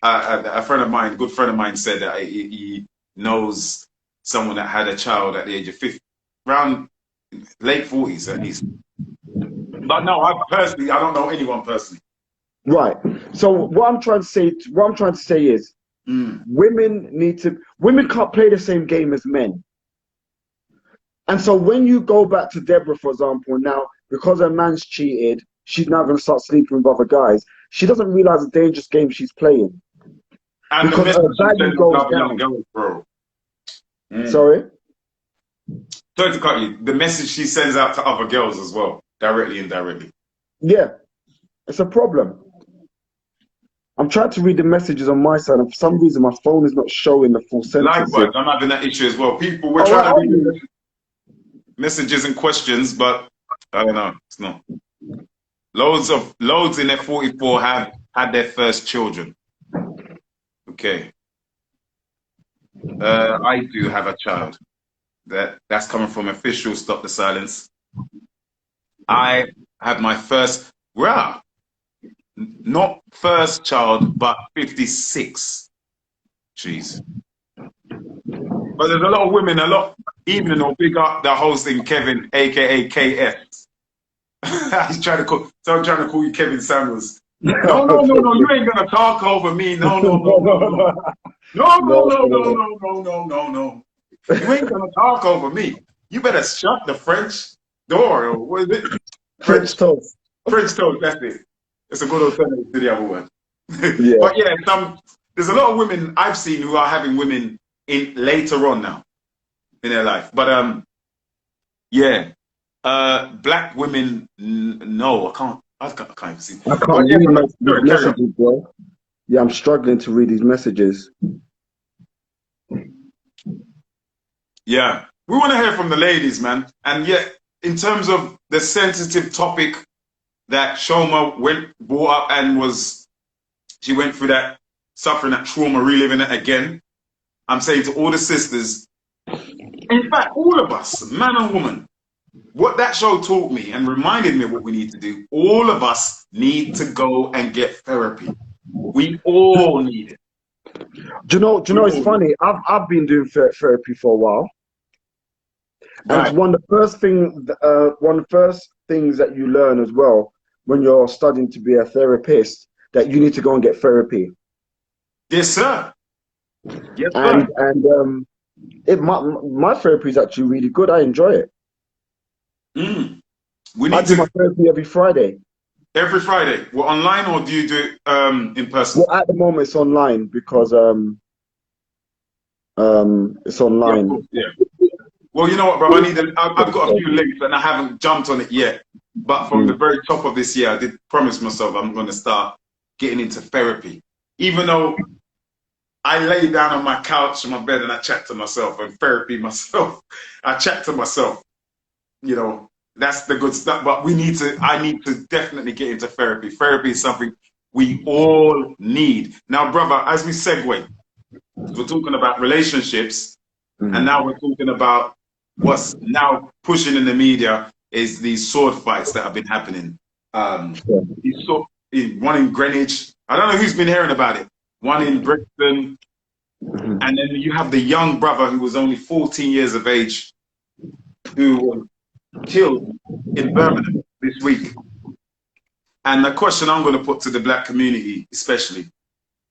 A friend of mine, good friend of mine, said that he knows someone that had a child at the age of 50, around late 40s at least. But no, I don't know anyone personally. Right. So what I'm trying to say is, women can't play the same game as men. And so when you go back to Deborah, for example, now because her man's cheated, she's now going to start sleeping with other guys. She doesn't realize the dangerous game she's playing. And because her value goes down. Girls, bro. Sorry? Sorry to cut you. The message she sends out to other girls as well, directly and indirectly. Yeah, it's a problem. I'm trying to read the messages on my side, and for some reason my phone is not showing the full sentences. Likewise, I'm having that issue as well. People, we're trying to read messages and questions, but I don't know. It's not. Loads in their 44 have had their first children. Okay. I do have a child. That's coming from official Stop the Silence. I have my first, not first child, but 56. Jeez. But there's a lot of women, evening or big up the hosting Kevin, aka KS. He's trying to call you Kevin Samuels. No, you ain't gonna talk over me. No. You ain't gonna talk over me. You better shut the French door. Or what is it? French toast. French toast, that's it. It's a good alternative to the other one. Yeah. But yeah, there's a lot of women I've seen who are having women in later on now in their life. But yeah. Black women, no, I can't even see. I can't read my messages, bro. Yeah, I'm struggling to read these messages. Yeah, we want to hear from the ladies, man. And yet, in terms of the sensitive topic that Shoma brought up and she went through that, suffering that trauma, reliving it again. I'm saying to all the sisters, In fact, all of us, man and woman, what that show taught me and reminded me of what we need to do, all of us need to go and get therapy. We all need it. Do you know, it's funny. I've been doing therapy for a while, and it's Right. one of the first things that you learn as well when you're studying to be a therapist, that you need to go and get therapy. Yes, sir. Yes, sir. And my therapy is actually really good. I enjoy it. Mm. We I need do my to therapy every Friday. every Friday. Well, online or do you do it in person? Well, at the moment it's online because it's Yeah, of online. course. Yeah. Well, you know what, bro? I've got a few links and I haven't jumped on it yet. But from the Mm. very top of this year, I did promise myself I'm going to start getting into therapy. Even though I lay down on my couch in my bed and I chat to myself and therapy myself. I chat to myself, you know, that's the good stuff. But I need to definitely get into therapy. Therapy is something we all need. Now, brother, as we segue, we're talking about relationships, and Mm. now we're talking about what's now pushing in the media is these sword fights that have been happening. Yeah. You saw one in Greenwich. I don't know who's been hearing about it. One in Brixton, Mhm. and then you have the young brother who was only 14 years of age who was killed in Birmingham this week. And the question I'm going to put to the black community, especially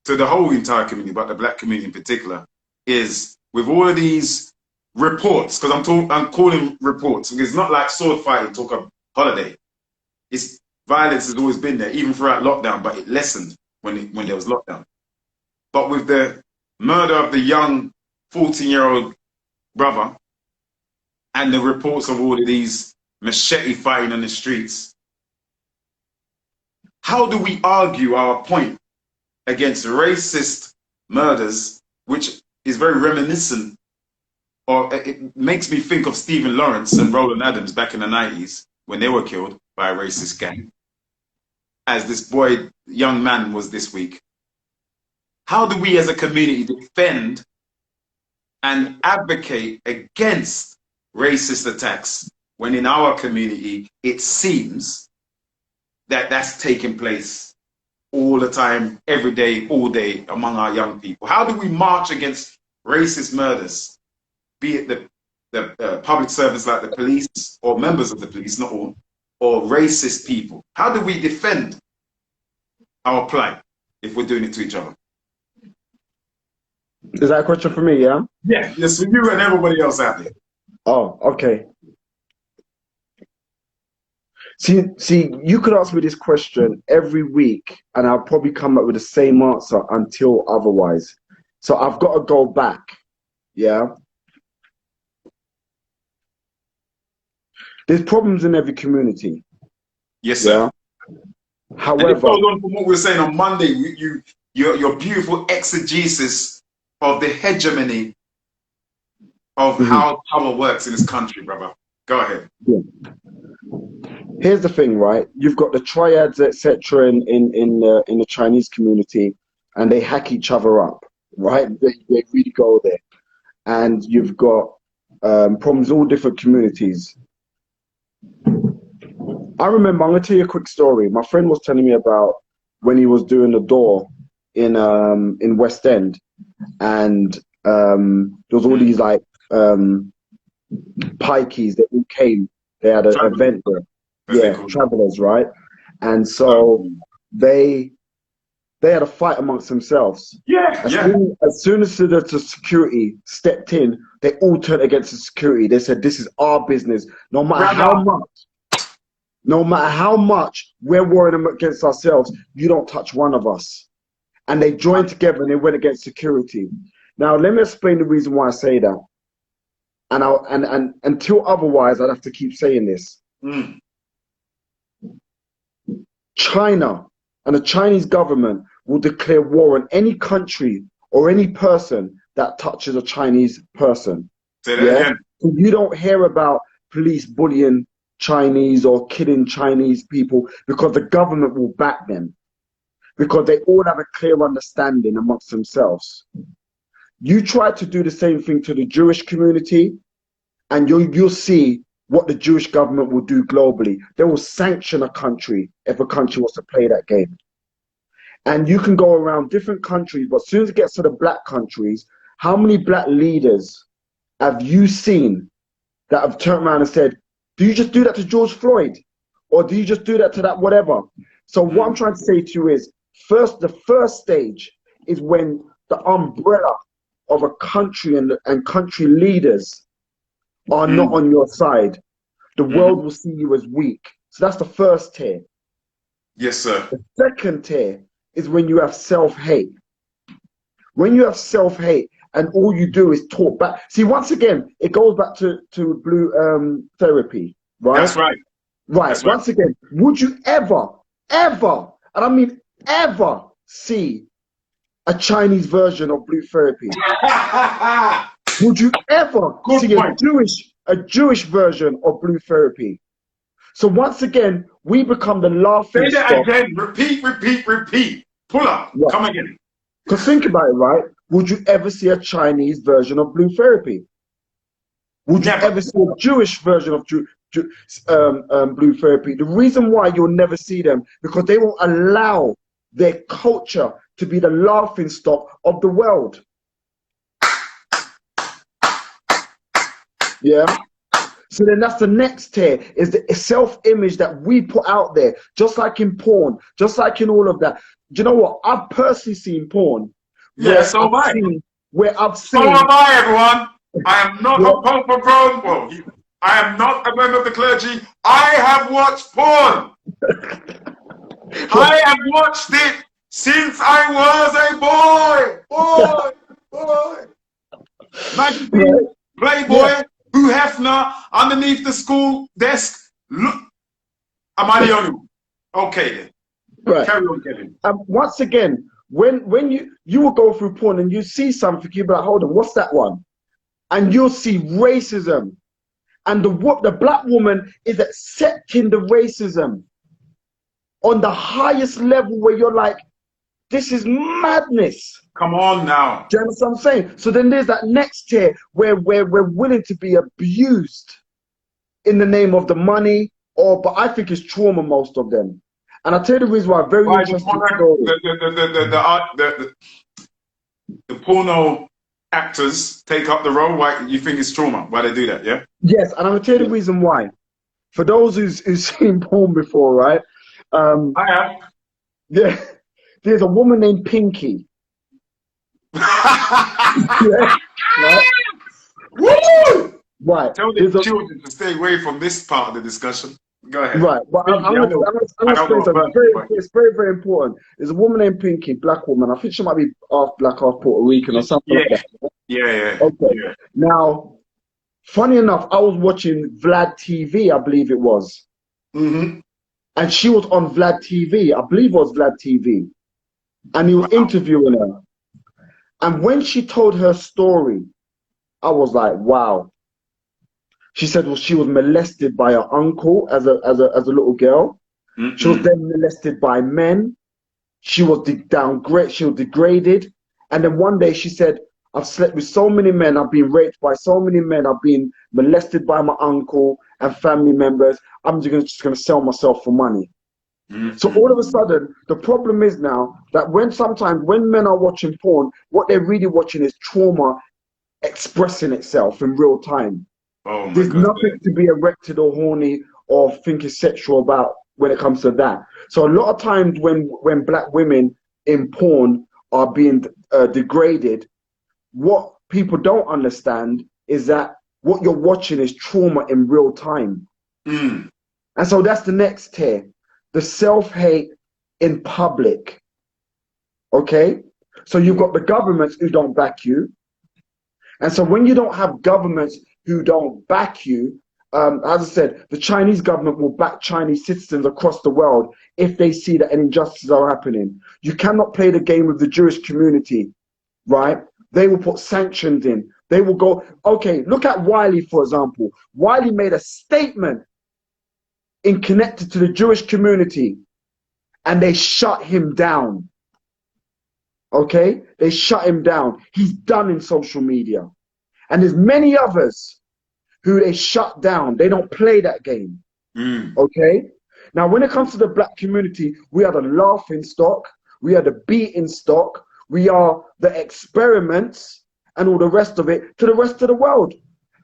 to the whole entire community, but the black community in particular, is with all of these reports, because I'm calling reports, because it's not like sword fighting, talk of holiday. It's violence has always been there, even throughout lockdown, but it lessened when there was lockdown. But with the murder of the young 14-year-old brother and the reports of all of these machete fighting on the streets, how do we argue our point against racist murders, which is very reminiscent, or it makes me think of Stephen Lawrence and Roland Adams back in the 90s when they were killed by a racist gang, as this boy, young man was this week. How do we as a community defend and advocate against racist attacks when in our community it seems that that's taking place all the time, every day, all day among our young people? How do we march against racist murders, be it the public servants like the police or members of the police, not all, or racist people? How do we defend our plight if we're doing it to each other? Is that a question for me? Yeah. Yeah, yes, for you and everybody else out there. Oh, okay. See, you could ask me this question every week, and I'll probably come up with the same answer until otherwise. So I've got to go back. Yeah. There's problems in every community. Yes, sir. Yeah. And it However, goes on from what we were saying on Monday. Your beautiful exegesis of the hegemony of how power works in this country, brother. Go ahead. yeah. Here's the thing, right? You've got the triads, etc., in the Chinese community, and they hack each other up, right? They really go there, and you've got problems all different communities. I remember, I'm gonna tell you a quick story. My friend was telling me about when he was doing the door in West End, and there was all these like pikeys that all came. They had an event there. Yeah, travelers, right? And so they had a fight amongst themselves. Yeah, yeah. As soon as the security stepped in, they all turned against the security. They said, "This is our business. No matter how much we're worrying against ourselves, you don't touch one of us." And they joined together and they went against security. Now, let me explain the reason why I say that. And until otherwise, I'd have to keep saying this. Mm. China and the Chinese government will declare war on any country or any person that touches a Chinese person. Say that again. So you don't hear about police bullying Chinese or killing Chinese people because the government will back them, because they all have a clear understanding amongst themselves. You try to do the same thing to the Jewish community, and you'll see what the Jewish government will do globally. They will sanction a country if a country wants to play that game. And you can go around different countries, but as soon as it gets to the black countries, how many black leaders have you seen that have turned around and said, do you just do that to George Floyd? Or do you just do that to that whatever? So what I'm trying to say to you is, the first stage is when the umbrella of a country and country leaders are not on your side. The world will see you as weak. So that's the first tier. Yes, sir. The second tier is when you have self-hate. When you have self-hate and all you do is talk back. See, once again, it goes back to blue therapy, right? That's right. Right. That's right. Once again, would you ever, and I mean ever, see a Chinese version of blue therapy? Would you ever see a Jewish version of blue therapy? So once again, we become the laughing stock. Say that again. Repeat. Pull up. Right. Come again. Because think about it, right? Would you ever see a Chinese version of blue therapy? Would you ever see a Jewish version of blue therapy? The reason why you'll never see them, because they won't allow their culture to be the laughing stock of the world. Yeah. So then that's the next tier, is the self-image that we put out there, just like in porn, just like in all of that. Do you know what? I've personally seen porn. Yeah, so have I. Where I've seen. So have I, everyone. I am not a pope or grown. Well, I am not a member of the clergy. I have watched porn. I have watched it since I was a boy. Magazine, Playboy, Hugh Hefner, underneath the school desk. Look, am I the only one? Okay then. Right. Carry on, Kevin. Once again, when you will go through porn and you see something, you'll be like, hold on, what's that one? And you'll see racism. And the black woman is accepting the racism on the highest level, where you're like, this is madness. Come on now. Do you understand what I'm saying? So then there's that next tier where we're willing to be abused in the name of the money, but I think it's trauma, most of them. And I'll tell you the reason why. Very interesting story. The porno actors take up the role. Why you think it's trauma? Why they do that? Yeah. Yes, and I'm gonna tell you the reason why. For those who's seen porn before, right? I have. Yeah, there's a woman named Pinky. Yeah, right? Woo! Right. Tell the children to stay away from this part of the discussion. Go ahead. Right, but I'm going to explain something. It's very, very important. There's a woman named Pinky, black woman. I think she might be half black, half Puerto Rican or something like that. Yeah. Okay. Yeah. Now, funny enough, I was watching Vlad TV, I believe it was. Mm-hmm. And she was on Vlad TV. I believe it was Vlad TV. And he was interviewing her. And when she told her story, I was like, wow. She said, well, she was molested by her uncle as a little girl. Mm-hmm. She was then molested by men. She was degraded. And then one day she said, I've slept with so many men. I've been raped by so many men. I've been molested by my uncle and family members. I'm just going to sell myself for money. Mm-hmm. So all of a sudden, the problem is now that sometimes when men are watching porn, what they're really watching is trauma expressing itself in real time. Oh, there's nothing to be erected or horny or thinking sexual about when it comes to that. So a lot of times when black women in porn are being degraded, what people don't understand is that what you're watching is trauma in real time. Mm. And so that's the next tier, the self-hate in public. Okay? So you've got the governments who don't back you. And so when you don't have governments who don't back you, as I said, the Chinese government will back Chinese citizens across the world if they see that injustices are happening. You cannot play the game with the Jewish community, right? They will put sanctions in. They will go, okay, look at Wiley, for example. Wiley made a statement connected to the Jewish community, and they shut him down. Okay? They shut him down. He's done in social media. And there's many others who they shut down. They don't play that game. Okay? Now, when it comes to the black community, we are the laughing stock. We are the beating stock. We are the experiments and all the rest of it to the rest of the world.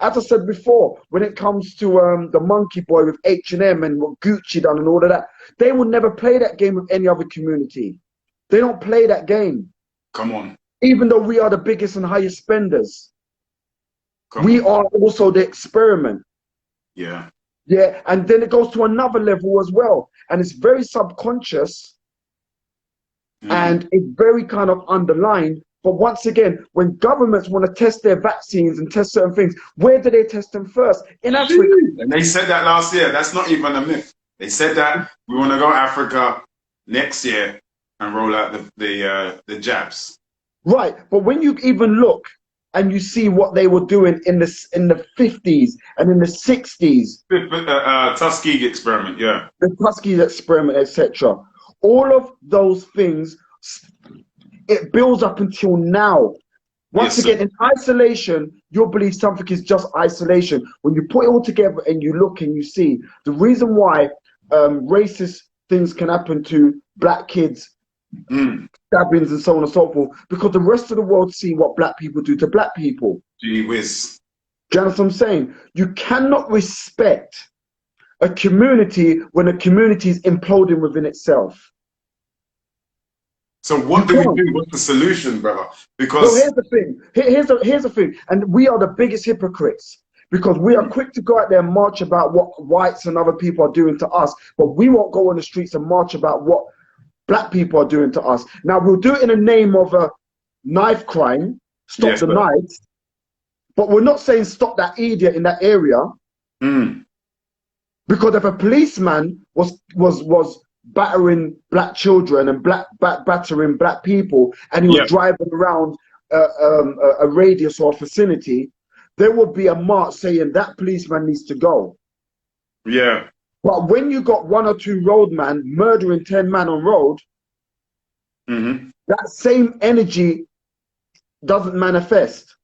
As I said before, when it comes to the monkey boy with H&M and what Gucci done and all of that, they will never play that game with any other community. They don't play that game. Come on. Even though we are the biggest and highest spenders, We are also the experiment. Yeah. Yeah, and then it goes to another level as well. And it's very subconscious and it's very kind of underlined. But once again, when governments want to test their vaccines and test certain things, where do they test them first? In Africa. And they said that last year. That's not even a myth. They said that we want to go to Africa next year and roll out the jabs. Right. But when you even look and you see what they were doing in the 50s and in the 60s. Tuskegee experiment, yeah. The Tuskegee experiment, etc. All of those things, it builds up until now. Once again, in isolation, you'll believe something is just isolation. When you put it all together and you look and you see the reason why racist things can happen to black kids, stabbings and so on and so forth, because the rest of the world see what black people do to black people. Gee whiz. Do you understand what I'm saying? You cannot respect a community when a community is imploding within itself. So what do we do? What's the solution, brother? Because well, here's the thing. Here's the thing. And we are the biggest hypocrites because we are quick to go out there and march about what whites and other people are doing to us, but we won't go on the streets and march about what black people are doing to us. Now, we'll do it in the name of a knife crime, stop the knives, but we're not saying stop that idiot in that area. Because if a policeman was battering black children and battering black people, and he was driving around a radius or a vicinity, there would be a march saying that policeman needs to go. Yeah. But when you got 1 or 2 roadmen murdering 10 men on road, that same energy doesn't manifest.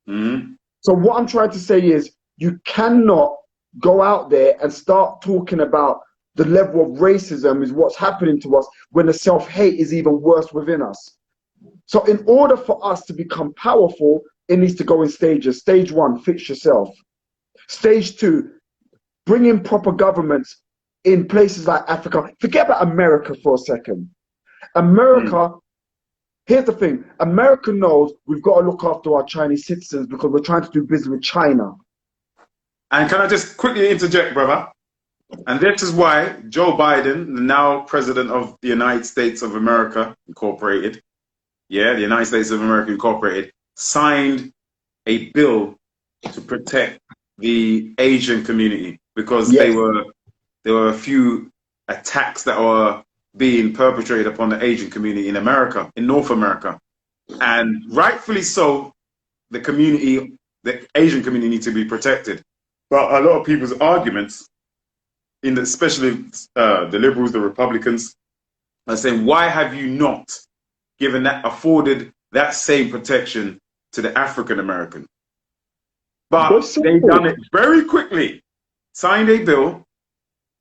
So what I'm trying to say is you cannot go out there and start talking about the level of racism is what's happening to us when the self-hate is even worse within us. So in order for us to become powerful, it needs to go in stages. Stage 1, fix yourself. Stage 2, bring in proper governments in places like Africa. Forget about America for a second. America, here's the thing. America knows we've got to look after our Chinese citizens because we're trying to do business with China. And can I just quickly interject, brother? And this is why Joe Biden, the now president of the United States of America Incorporated, the United States of America Incorporated, signed a bill to protect the Asian community because there were a few attacks that were being perpetrated upon the Asian community in America, in North America. And rightfully so, the Asian community needs to be protected. But a lot of people's arguments, especially the liberals, the Republicans, are saying, why have you not afforded that same protection to the African American? But they've done it very quickly, signed a bill,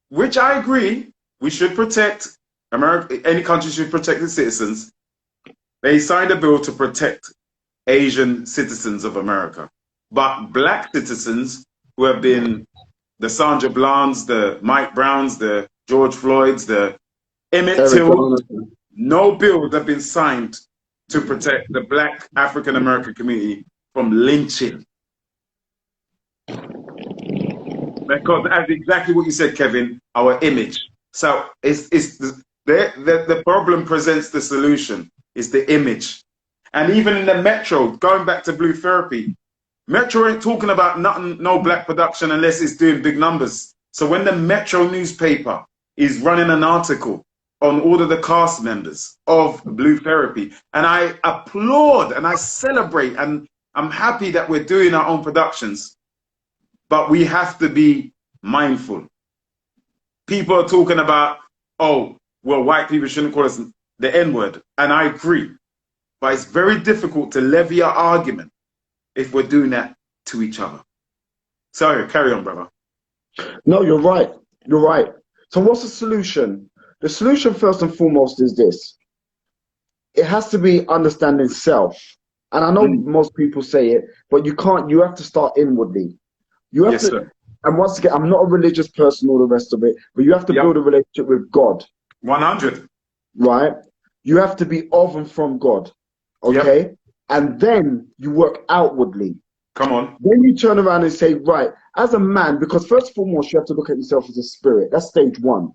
which I agree, we should protect America, any country should protect its citizens. They signed a bill to protect Asian citizens of America. But black citizens who have been the Sandra Blancs, the Mike Browns, the George Floyds, the Emmett Till, no bills have been signed to protect the black African American community from lynching. Because that's exactly what you said, Kevin, our image. So the problem presents the solution, is the image. And even in the Metro, going back to Blue Therapy, Metro ain't talking about nothing, no black production unless it's doing big numbers. So when the Metro newspaper is running an article on all of the cast members of Blue Therapy, and I applaud and I celebrate and I'm happy that we're doing our own productions, but we have to be mindful. People are talking about, oh, well, white people shouldn't call us the N-word, and I agree. but it's very difficult to levy our argument if we're doing that to each other. Sorry, carry on, brother. No, you're right. You're right. So what's the solution? The solution, first and foremost, is this. It has to be understanding self. And I know most people say it, but you can't. You have to start inwardly. You have to. Sir. And once again, I'm not a religious person, all the rest of it, but you have to build a relationship with God. 100. Right? You have to be of and from God. Okay? Yep. And then you work outwardly. Come on. Then you turn around and say, right, as a man, because first and foremost, you have to look at yourself as a spirit. That's stage one.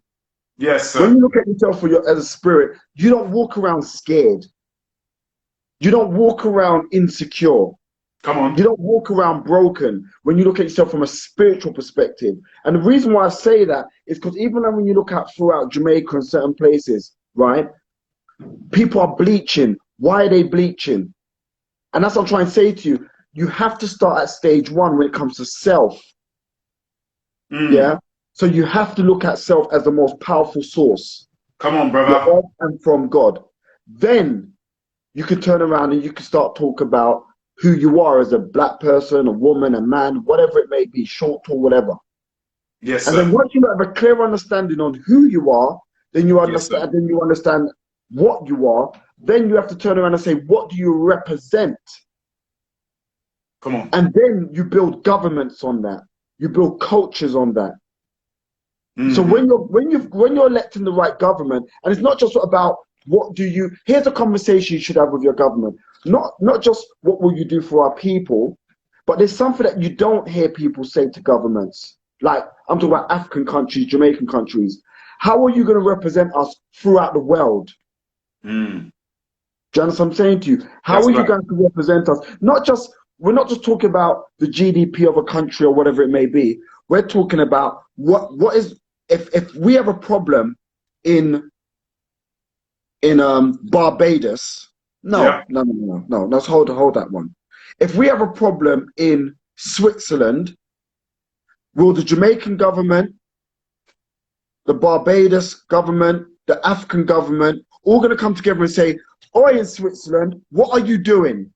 Yes, sir. When you look at yourself as a spirit, you don't walk around scared. You don't walk around insecure. Come on. You don't walk around broken when you look at yourself from a spiritual perspective. And the reason why I say that is because even when you look out throughout Jamaica and certain places, right, people are bleaching. Why are they bleaching? And that's what I'm trying to say to you. You have to start at stage one when it comes to self. Yeah? So you have to look at self as the most powerful source. Come on, brother. Of and from God. Then you can turn around and you can start talk about who you are as a black person, a woman, a man, whatever it may be, short or whatever. Yes, and sir. then once you have a clear understanding on who you are, then you understand. Yes, then you understand what you are. Then you have to turn around and say, what do you represent? Come on. And then you build governments on that. You build cultures on that. So when you're electing the right government, and it's not just about what do you. Here's a conversation you should have with your government. Not just what will you do for our people, but there's something that you don't hear people say to governments. Like I'm talking about African countries, Jamaican countries. How are you going to represent us throughout the world? Do you understand what I'm saying to you? How are you going to represent us? We're not just talking about the GDP of a country or whatever it may be. We're talking about what is if we have a problem in Barbados. No. Let's hold that one. If we have a problem in Switzerland, will the Jamaican government, the Barbados government, the African government, all going to come together and say, "Oi, in Switzerland, what are you doing?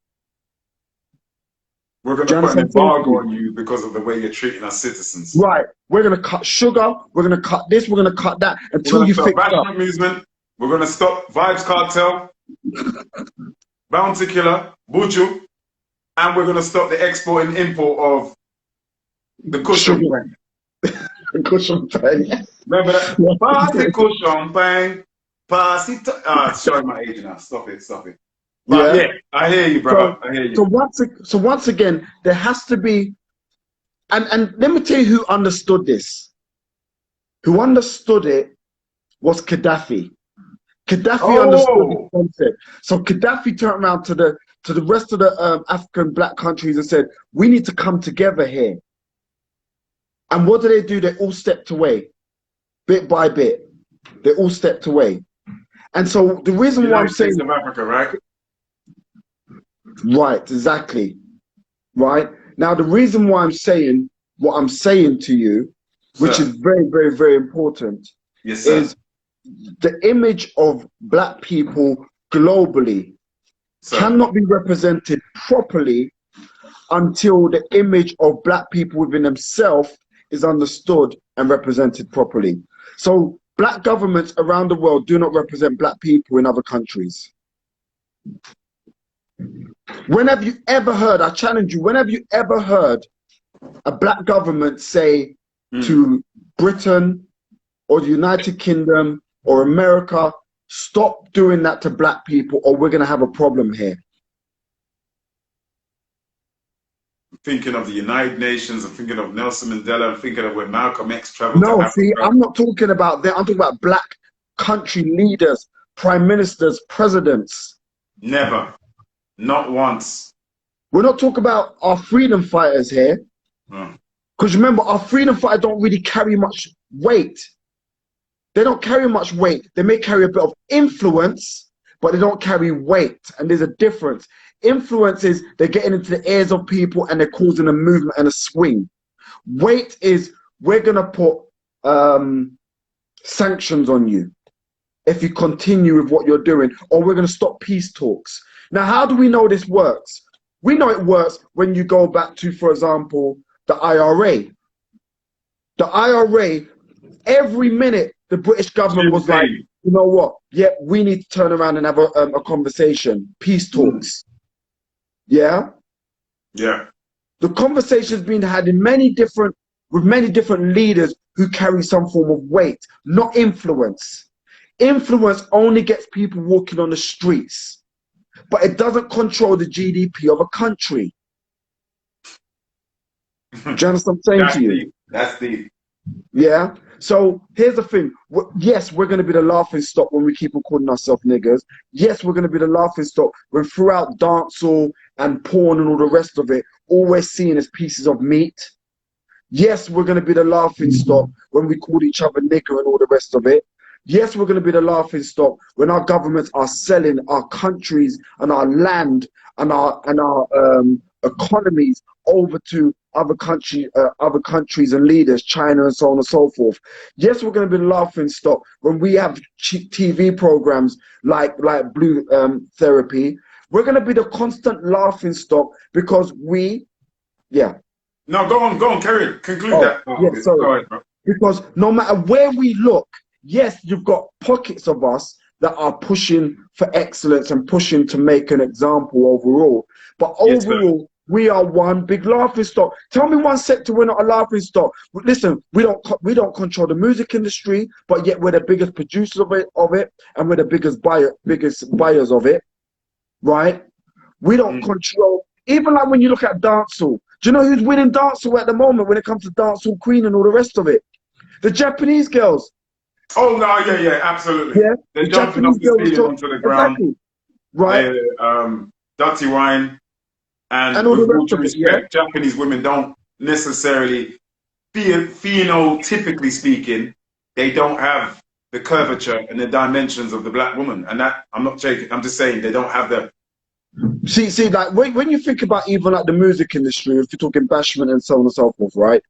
We're going to put an embargo on you because of the way you're treating our citizens." Right. We're going to cut sugar. We're going to cut this. We're going to cut that until you fix up. Amusement. We're going to stop Vibes Cartel, Bounty Killer, Buju, and we're going to stop the export and import of the cushion bang. The cushion bang. Remember that? Pass the cushion bang. Pass it. Sorry, my age now. Stop it. But yeah, I hear you, brother. I hear you. So once again, there has to be, and let me tell you who understood this. Who understood it was Gaddafi. Gaddafi understood the concept. So Gaddafi turned around to the rest of the African black countries and said, "We need to come together here." And what do? They all stepped away, bit by bit. They all stepped away. And so the reason why I'm saying of Africa, right? Right, exactly. Right. Now, the reason why I'm saying what I'm saying to you, which is very, very, very important, is the image of black people globally cannot be represented properly until the image of black people within themselves is understood and represented properly. So black governments around the world do not represent black people in other countries. When have you ever heard, I challenge you, when have you ever heard a black government say to Britain or the United Kingdom or America, stop doing that to black people or we're going to have a problem here? Thinking of the United Nations, I'm thinking of Nelson Mandela, I'm thinking of where Malcolm X traveled to Africa. See, I'm not talking about that. I'm talking about black country leaders, prime ministers, presidents. Never. Not once. We're not talking about our freedom fighters here. Because remember, our freedom fighters don't really carry much weight. They don't carry much weight. They may carry a bit of influence, but they don't carry weight. And there's a difference. Influence is they're getting into the ears of people and they're causing a movement and a swing. Weight is we're going to put sanctions on you if you continue with what you're doing, or we're going to stop peace talks. Now, how do we know this works? We know it works when you go back to, for example, the IRA. The IRA, every minute, the British government was like, you know what? Yeah, we need to turn around and have a conversation. Peace talks. Yeah? Yeah. The conversation's been had with many different leaders who carry some form of weight, not influence. Influence only gets people walking on the streets, but it doesn't control the GDP of a country. Do you understand what I'm saying to you? Deep. That's deep. Yeah. So here's the thing. Yes, we're going to be the laughing stock when we keep on calling ourselves niggers. Yes, we're going to be the laughing stock when throughout dancehall and porn and all the rest of it, all we're seeing is pieces of meat. Yes, we're going to be the laughing stock when we call each other nigger and all the rest of it. Yes, we're going to be the laughing stock when our governments are selling our countries and our land and our economies over to other countries and leaders, China and so on and so forth. Yes, we're going to be the laughing stock when we have TV programs like Blue Therapy. We're going to be the constant laughing stock because yeah. No, go on, carry it. Conclude that. Yeah, sorry. Because no matter where we look, yes, you've got pockets of us that are pushing for excellence and pushing to make an example overall. But overall, we are one big laughing stock. Tell me one sector we're not a laughing stock. Listen, we don't control the music industry, but yet we're the biggest producers of it, and we're the biggest buyers of it, right? We don't control, even like when you look at dancehall. Do you know who's winning dancehall at the moment when it comes to dancehall queen and all the rest of it? The Japanese girls. Oh no, yeah, absolutely. Yeah, they're jumping off the ceiling onto the ground. Exactly. Right. Dirty wine. And with all due respect, Japanese women don't necessarily, phenotypically speaking, they don't have the curvature and the dimensions of the black woman. And that, I'm not joking, I'm just saying they don't have the... See, like when you think about even like the music industry, if you're talking bashment and so on and so forth, right?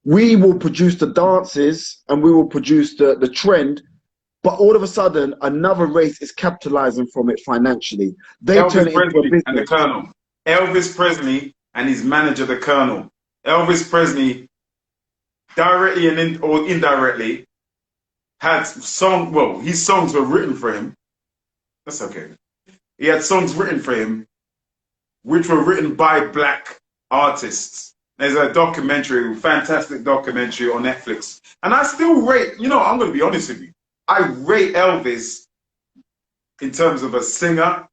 We will produce the dances and we will produce the trend, but all of a sudden, another race is capitalizing from it financially. They turn it into a business. And the Colonel. Elvis Presley and his manager, the Colonel. Elvis Presley, directly or indirectly, had his songs were written for him. That's okay. He had songs written for him, which were written by black artists. There's a fantastic documentary on Netflix. And I still rate, I'm going to be honest with you. I rate Elvis in terms of a singer,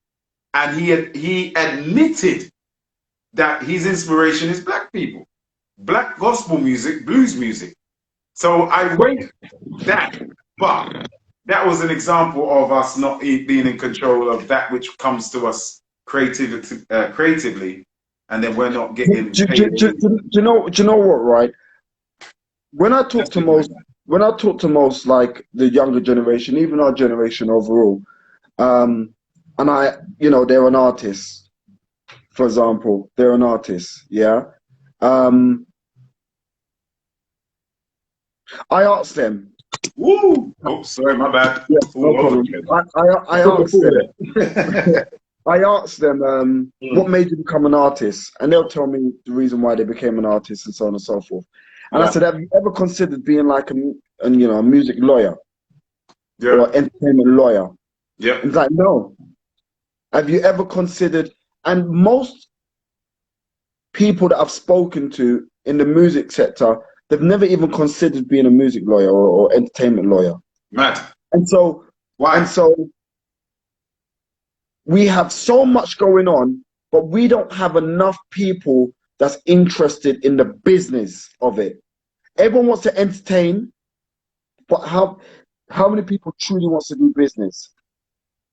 and he admitted that his inspiration is black people, black gospel music, blues music. So I rate that, but that was an example of us not being in control of that which comes to us creatively, and then we're not getting paid. Do you know what, right? When I talk to most like the younger generation, even our generation overall, and they're an artist, for example, they're an artist, yeah. I asked them. Woo! Oh, sorry, my bad. Yeah, no problem. I asked them, what made you become an artist? And they'll tell me the reason why they became an artist and so on and so forth. And I said, have you ever considered being like a music lawyer? Yeah. Or entertainment lawyer? Yeah. And it's like, no. Have you ever considered, and most people that I've spoken to in the music sector, they've never even considered being a music lawyer or entertainment lawyer. Mad. And so, why? And so we have so much going on, but we don't have enough people that's interested in the business of it. Everyone wants to entertain, but how many people truly wants to do business?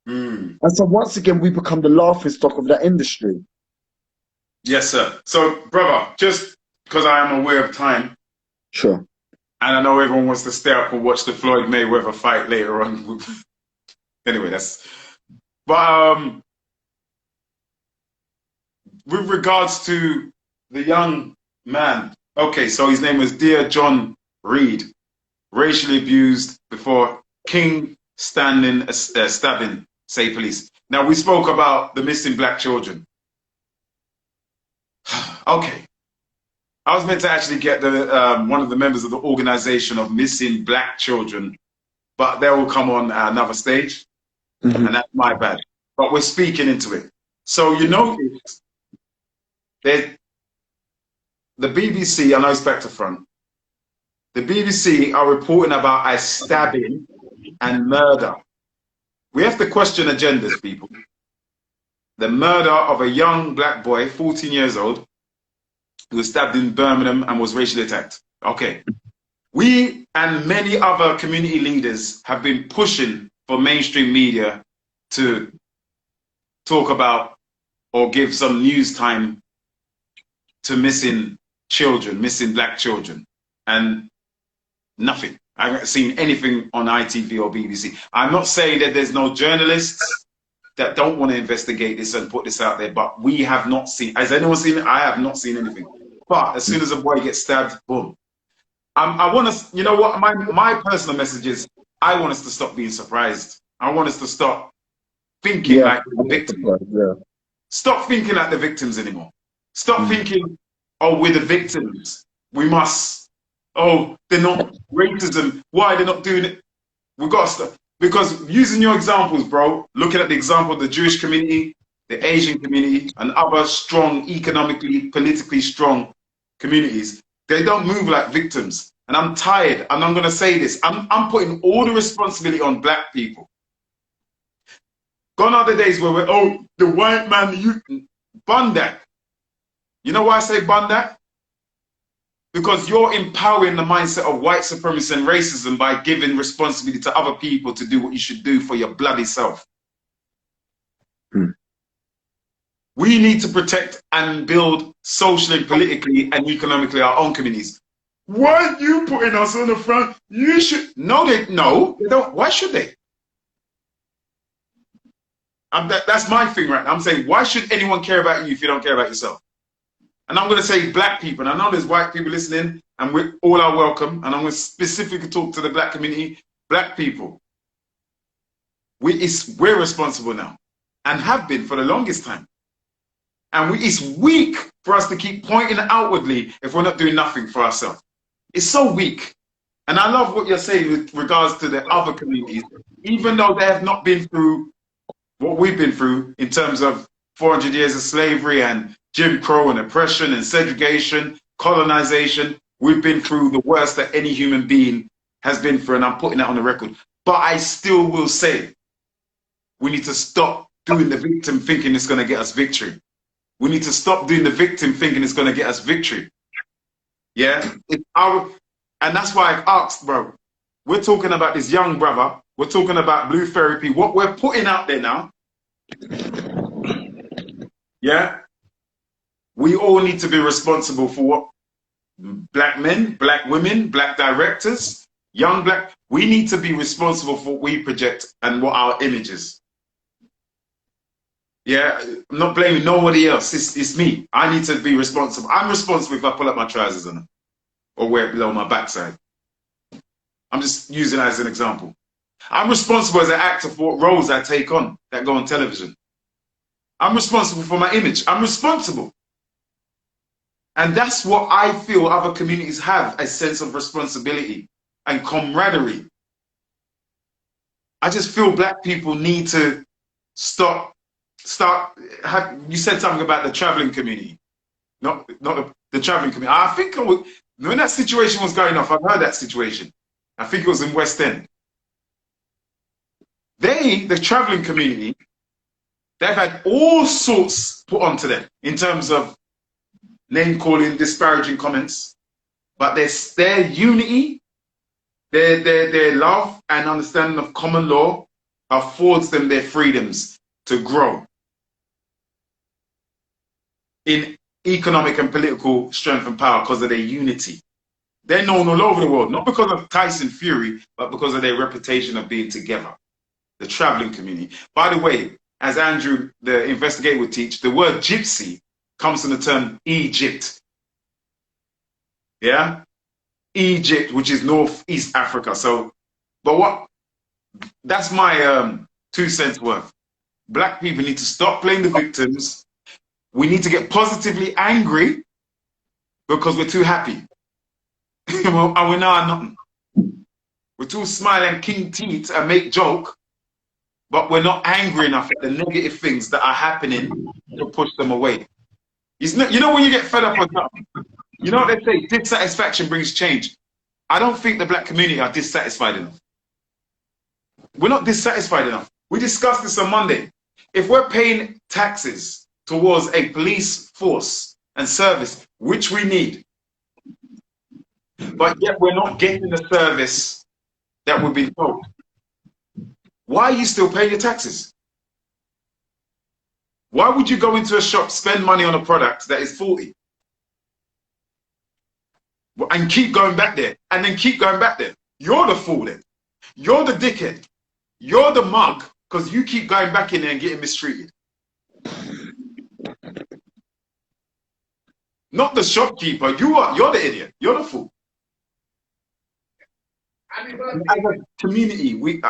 And so once again, we become the laughing stock of that industry. Yes, sir. So, brother, just because I am aware of time. Sure. And I know everyone wants to stay up and watch the Floyd Mayweather fight later on. Anyway, But with regards to the young man, okay, so his name was Dear John Reed, racially abused before King stabbing, say police. Now, we spoke about the missing black children. Okay. I was meant to actually get the one of the members of the organization of missing black children, but they will come on at another stage, and that's my bad. But we're speaking into it. So you notice that the BBC, I know it's back to front, the BBC are reporting about a stabbing and murder. We have to question agendas, people. The murder of a young black boy, 14 years old, who was stabbed in Birmingham and was racially attacked. Okay. We and many other community leaders have been pushing for mainstream media to talk about or give some news time to missing children, missing black children, and nothing. I haven't seen anything on ITV or BBC. I'm not saying that there's no journalists that don't want to investigate this and put this out there, but we have not seen. Has anyone seen it? I have not seen anything. But as soon as a boy gets stabbed, boom. I want us, you know what, my personal message is, I want us to stop being surprised. I want us to stop thinking like the victims. Stop thinking like the victims anymore. Stop thinking, oh, we're the victims. We must, oh, they're not racism. Why they're not doing it? We've got to stop. Because using your examples, bro, looking at the example of the Jewish community, the Asian community, and other strong, economically, politically strong communities, they don't move like victims. And I'm tired, and I'm going to say this. I'm putting all the responsibility on black people. Gone are the days where we're, oh, the white man, you bun that. You know why I say bun that? Because you're empowering the mindset of white supremacy and racism by giving responsibility to other people to do what you should do for your bloody self. We need to protect and build socially, politically, and economically our own communities. Why are you putting us on the front? You should. No, they don't. Why should they? That's my thing right now. I'm saying, why should anyone care about you if you don't care about yourself? And I'm going to say black people, and I know there's white people listening, and we all are welcome, and I'm going to specifically talk to the black community. Black people, we're responsible now, and have been for the longest time. And it's weak for us to keep pointing outwardly if we're not doing nothing for ourselves. It's so weak. And I love what you're saying with regards to the other communities, even though they have not been through what we've been through in terms of 400 years of slavery and Jim Crow and oppression and segregation, colonization. We've been through the worst that any human being has been through, and I'm putting that on the record. But I still will say, we need to stop doing the victim thinking it's going to get us victory. We need to stop doing the victim thinking it's going to get us victory. Yeah? And that's why I've asked, bro. We're talking about this young brother. We're talking about blue therapy. What we're putting out there now. Yeah? We all need to be responsible for what black men, black women, black directors, young black, we need to be responsible for what we project and what our image is. Yeah, I'm not blaming nobody else. It's me. I need to be responsible. I'm responsible if I pull up my trousers on them or wear it below my backside. I'm just using it as an example. I'm responsible as an actor for what roles I take on that go on television. I'm responsible for my image. I'm responsible. And that's what I feel other communities have, a sense of responsibility and camaraderie. I just feel black people need to you said something about the traveling community. Not the traveling community. I think when that situation was going off, I've heard that situation. I think it was in West End. The traveling community, they've had all sorts put onto them in terms of name calling, disparaging comments, but their unity, their love and understanding of common law affords them their freedoms to grow in economic and political strength and power because of their unity. They're known all over the world, not because of Tyson Fury, but because of their reputation of being together. The traveling community. By the way, as Andrew, the investigator, would teach, the word gypsy comes from the term Egypt. Yeah? Egypt, which is Northeast Africa. So, but that's my 2 cents worth. black people need to stop playing the victims. We need to get positively angry because we're too happy. And we're now nothing. We're too smile and king teeth and make joke, but we're not angry enough at the negative things that are happening to push them away. You know when you get fed up with something, you know what they say, dissatisfaction brings change. I don't think the black community are dissatisfied enough. We're not dissatisfied enough. We discussed this on Monday. If we're paying taxes towards a police force and service, which we need, but yet we're not getting the service that we've been told, why are you still paying your taxes? Why would you go into a shop, spend money on a product that is faulty, and keep going back there, and then keep going back there? You're the fool then. You're the dickhead. You're the mug, because you keep going back in there and getting mistreated. Not the shopkeeper. You're the idiot. You're the fool. As a community,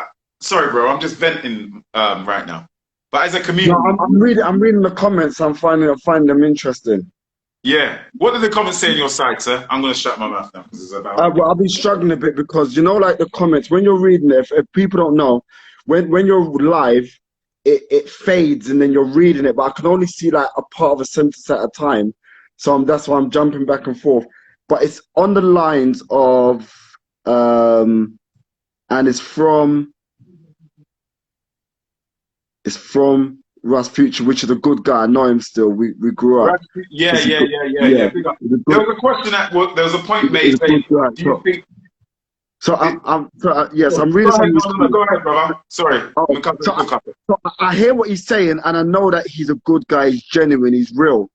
sorry, bro, I'm just venting right now. But as a community, no, I'm reading the comments. I find them interesting. Yeah. What do the comments say on your side, sir? I'm going to shut my mouth now because it's about. Well, I've been struggling a bit because, you know, like the comments, when you're reading it, if people don't know, when you're live, it fades and then you're reading it, but I can only see like a part of a sentence at a time. So that's why I'm jumping back and forth. But it's on the lines of, and it's from Russ Future, which is a good guy. I know him still. We grew up. Yeah. There was a question there was a point made. Do you think? Yes, I'm reading. Go ahead, brother. Sorry. So I hear what he's saying, and I know that he's a good guy. He's genuine. He's real.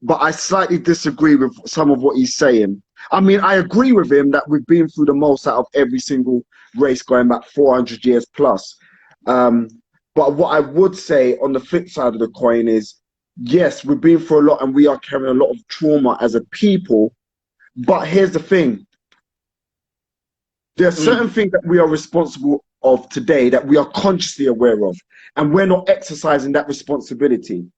But I slightly disagree with some of what he's saying. I mean, I agree with him that we've been through the most out of every single race going back 400 years plus. But what I would say on the flip side of the coin is, yes, we've been through a lot and we are carrying a lot of trauma as a people. But here's the thing. There are certain things that we are responsible of today that we are consciously aware of, and we're not exercising that responsibility.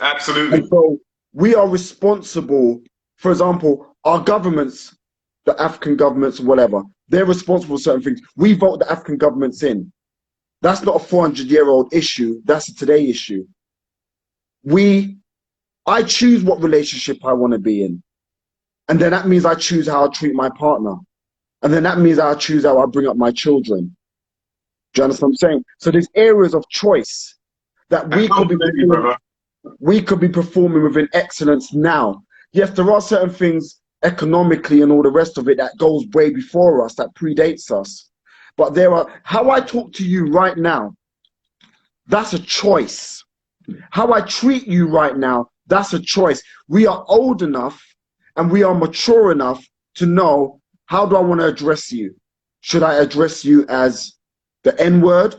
Absolutely. And so we are responsible, for example, our governments, the African governments, whatever, they're responsible for certain things. We vote the African governments in. That's not a 400-year-old issue. That's a today issue. I choose what relationship I want to be in. And then that means I choose how I treat my partner. And then that means I choose how I bring up my children. Do you understand what I'm saying? So there's areas of choice that we could be performing within excellence now. Yes, there are certain things economically and all the rest of it that goes way before us, that predates us. But there are, how I talk to you right now, that's a choice. How I treat you right now, that's a choice. We are old enough and we are mature enough to know, how do I want to address you? Should I address you as the N-word,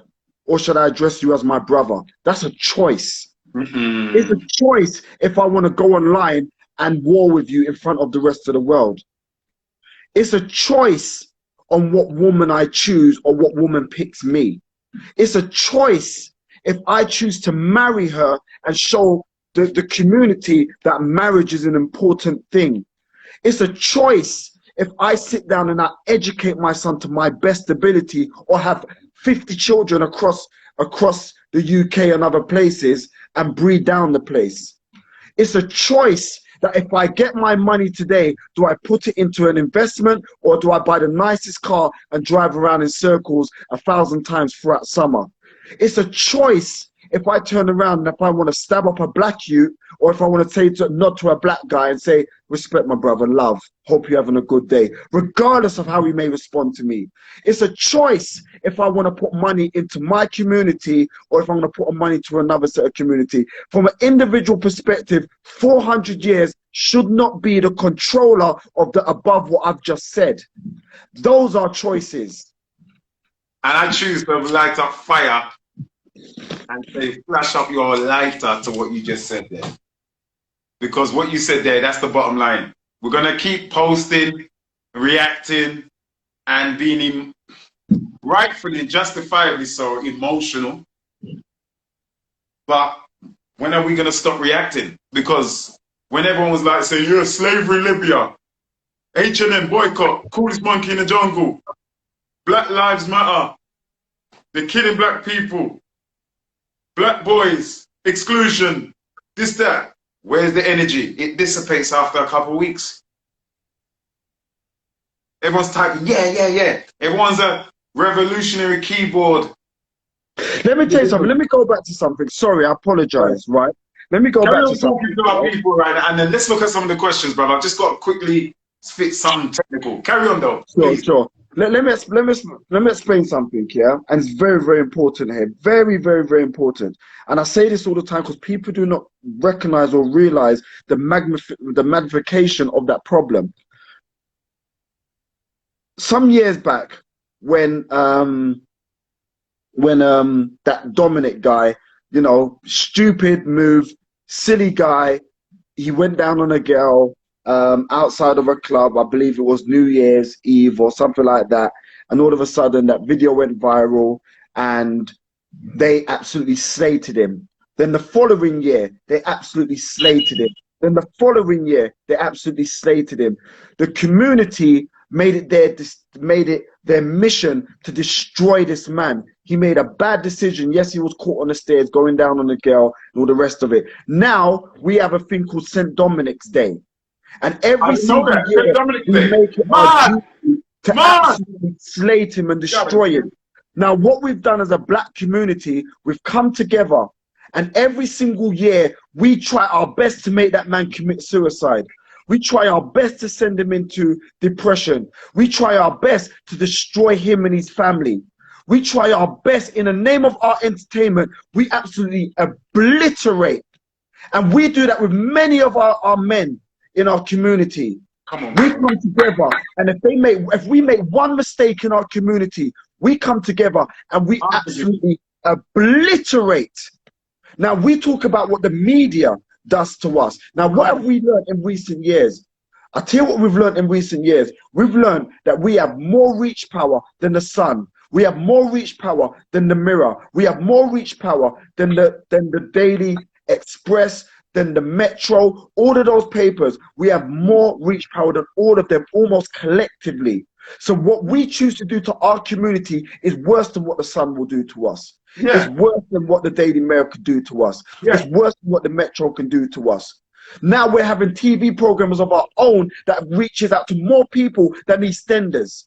or should I address you as my brother? That's a choice. It's a choice if I want to go online and war with you in front of the rest of the world. It's a choice on what woman I choose or what woman picks me. It's a choice if I choose to marry her and show the community that marriage is an important thing. It's a choice if I sit down and I educate my son to my best ability, or have 50 children across the UK and other places and breed down the place. It's a choice that if I get my money today, do I put it into an investment, or do I buy the nicest car and drive around in circles 1,000 times throughout summer? It's a choice if I turn around and if I want to stab up a black youth, or if I want to say nod to a black guy and say, respect my brother, love, hope you're having a good day, regardless of how he may respond to me. It's a choice if I want to put money into my community, or if I want to put money to another set of community. From an individual perspective, 400 years should not be the controller of the above what I've just said. Those are choices. And I choose to light up fire and say, flash up your lighter to what you just said there. Because what you said there, that's the bottom line. We're going to keep posting, reacting, and being rightfully, justifiably so, emotional. But when are we going to stop reacting? Because when everyone was like saying, you're a slavery Libya, H&M boycott, coolest monkey in the jungle, Black Lives Matter, they're killing black people, black boys, exclusion, this, that. Where's the energy? It dissipates after a couple of weeks. Everyone's typing, yeah, yeah, yeah. Everyone's a revolutionary keyboard. Let me tell you something. Let me go back to something. Sorry, I apologize, right? Let me go back to something. To our people, right? And then let's look at some of the questions, brother. I've just got to quickly spit something technical. Carry on, though. Please. Sure. Let me explain something, yeah? And it's very, very important here. Very, very, very important. And I say this all the time because people do not recognize or realize the magnification of that problem. Some years back, when that Dominic guy, you know, stupid move, silly guy, he went down on a girl outside of a club. I believe it was New Year's Eve or something like that. And all of a sudden that video went viral and they absolutely slated him. Then the following year, they absolutely slated him. Then the following year, they absolutely slated him. The community made it their mission to destroy this man. He made a bad decision. Yes, he was caught on the stairs going down on a girl and all the rest of it. Now we have a thing called St. Dominic's Day. And every single year we make it our duty to absolutely slate him and destroy him. Now what we've done as a black community, we've come together and every single year we try our best to make that man commit suicide. We try our best to send him into depression. We try our best to destroy him and his family. We try our best in the name of our entertainment. We absolutely obliterate. And we do that with many of our men in our community. Come on, we come together, and if we make one mistake in our community, we come together and we absolutely obliterate. Now we talk about what the media does to us. Now, what have we learned in recent years? I tell you what we've learned in recent years. We've learned that we have more reach power than the Sun. We have more reach power than the Mirror. We have more reach power than the Daily Express, than the Metro. All of those papers, we have more reach power than all of them, almost collectively. So what we choose to do to our community is worse than what the Sun will do to us. Yeah. It's worse than what the Daily Mail could do to us. Yeah. It's worse than what the Metro can do to us. Now we're having TV programs of our own that reaches out to more people than EastEnders.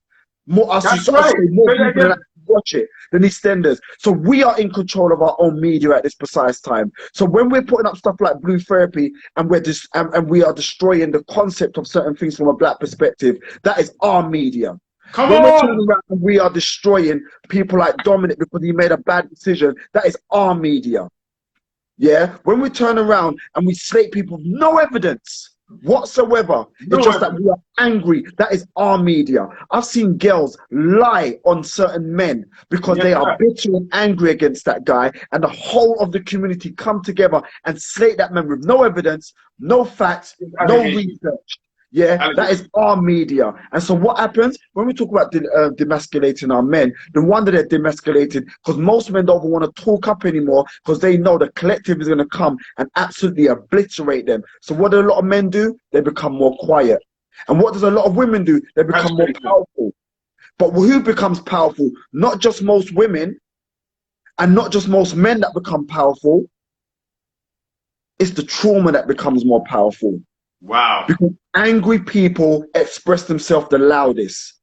More people that watch it than EastEnders. So we are in control of our own media at this precise time. So when we're putting up stuff like Blue Therapy and we are destroying the concept of certain things from a black perspective, that is our media. When we're turning around and we are destroying people like Dominic because he made a bad decision, that is our media. Yeah? When we turn around and we slate people with no evidence whatsoever, it's just that we are angry, that is our media. I've seen girls lie on certain men because they are bitter and angry against that guy, and the whole of the community come together and slate that man with no evidence, no facts, no research. Yeah, that is our media. And so what happens when we talk about demasculating our men? No wonder they're demasculated, because most men don't want to talk up anymore because they know the collective is going to come and absolutely obliterate them. So what do a lot of men do? They become more quiet. And what does a lot of women do? They become more powerful. But who becomes powerful? Not just most women and not just most men that become powerful. It's the trauma that becomes more powerful. Wow. Because angry people express themselves the loudest.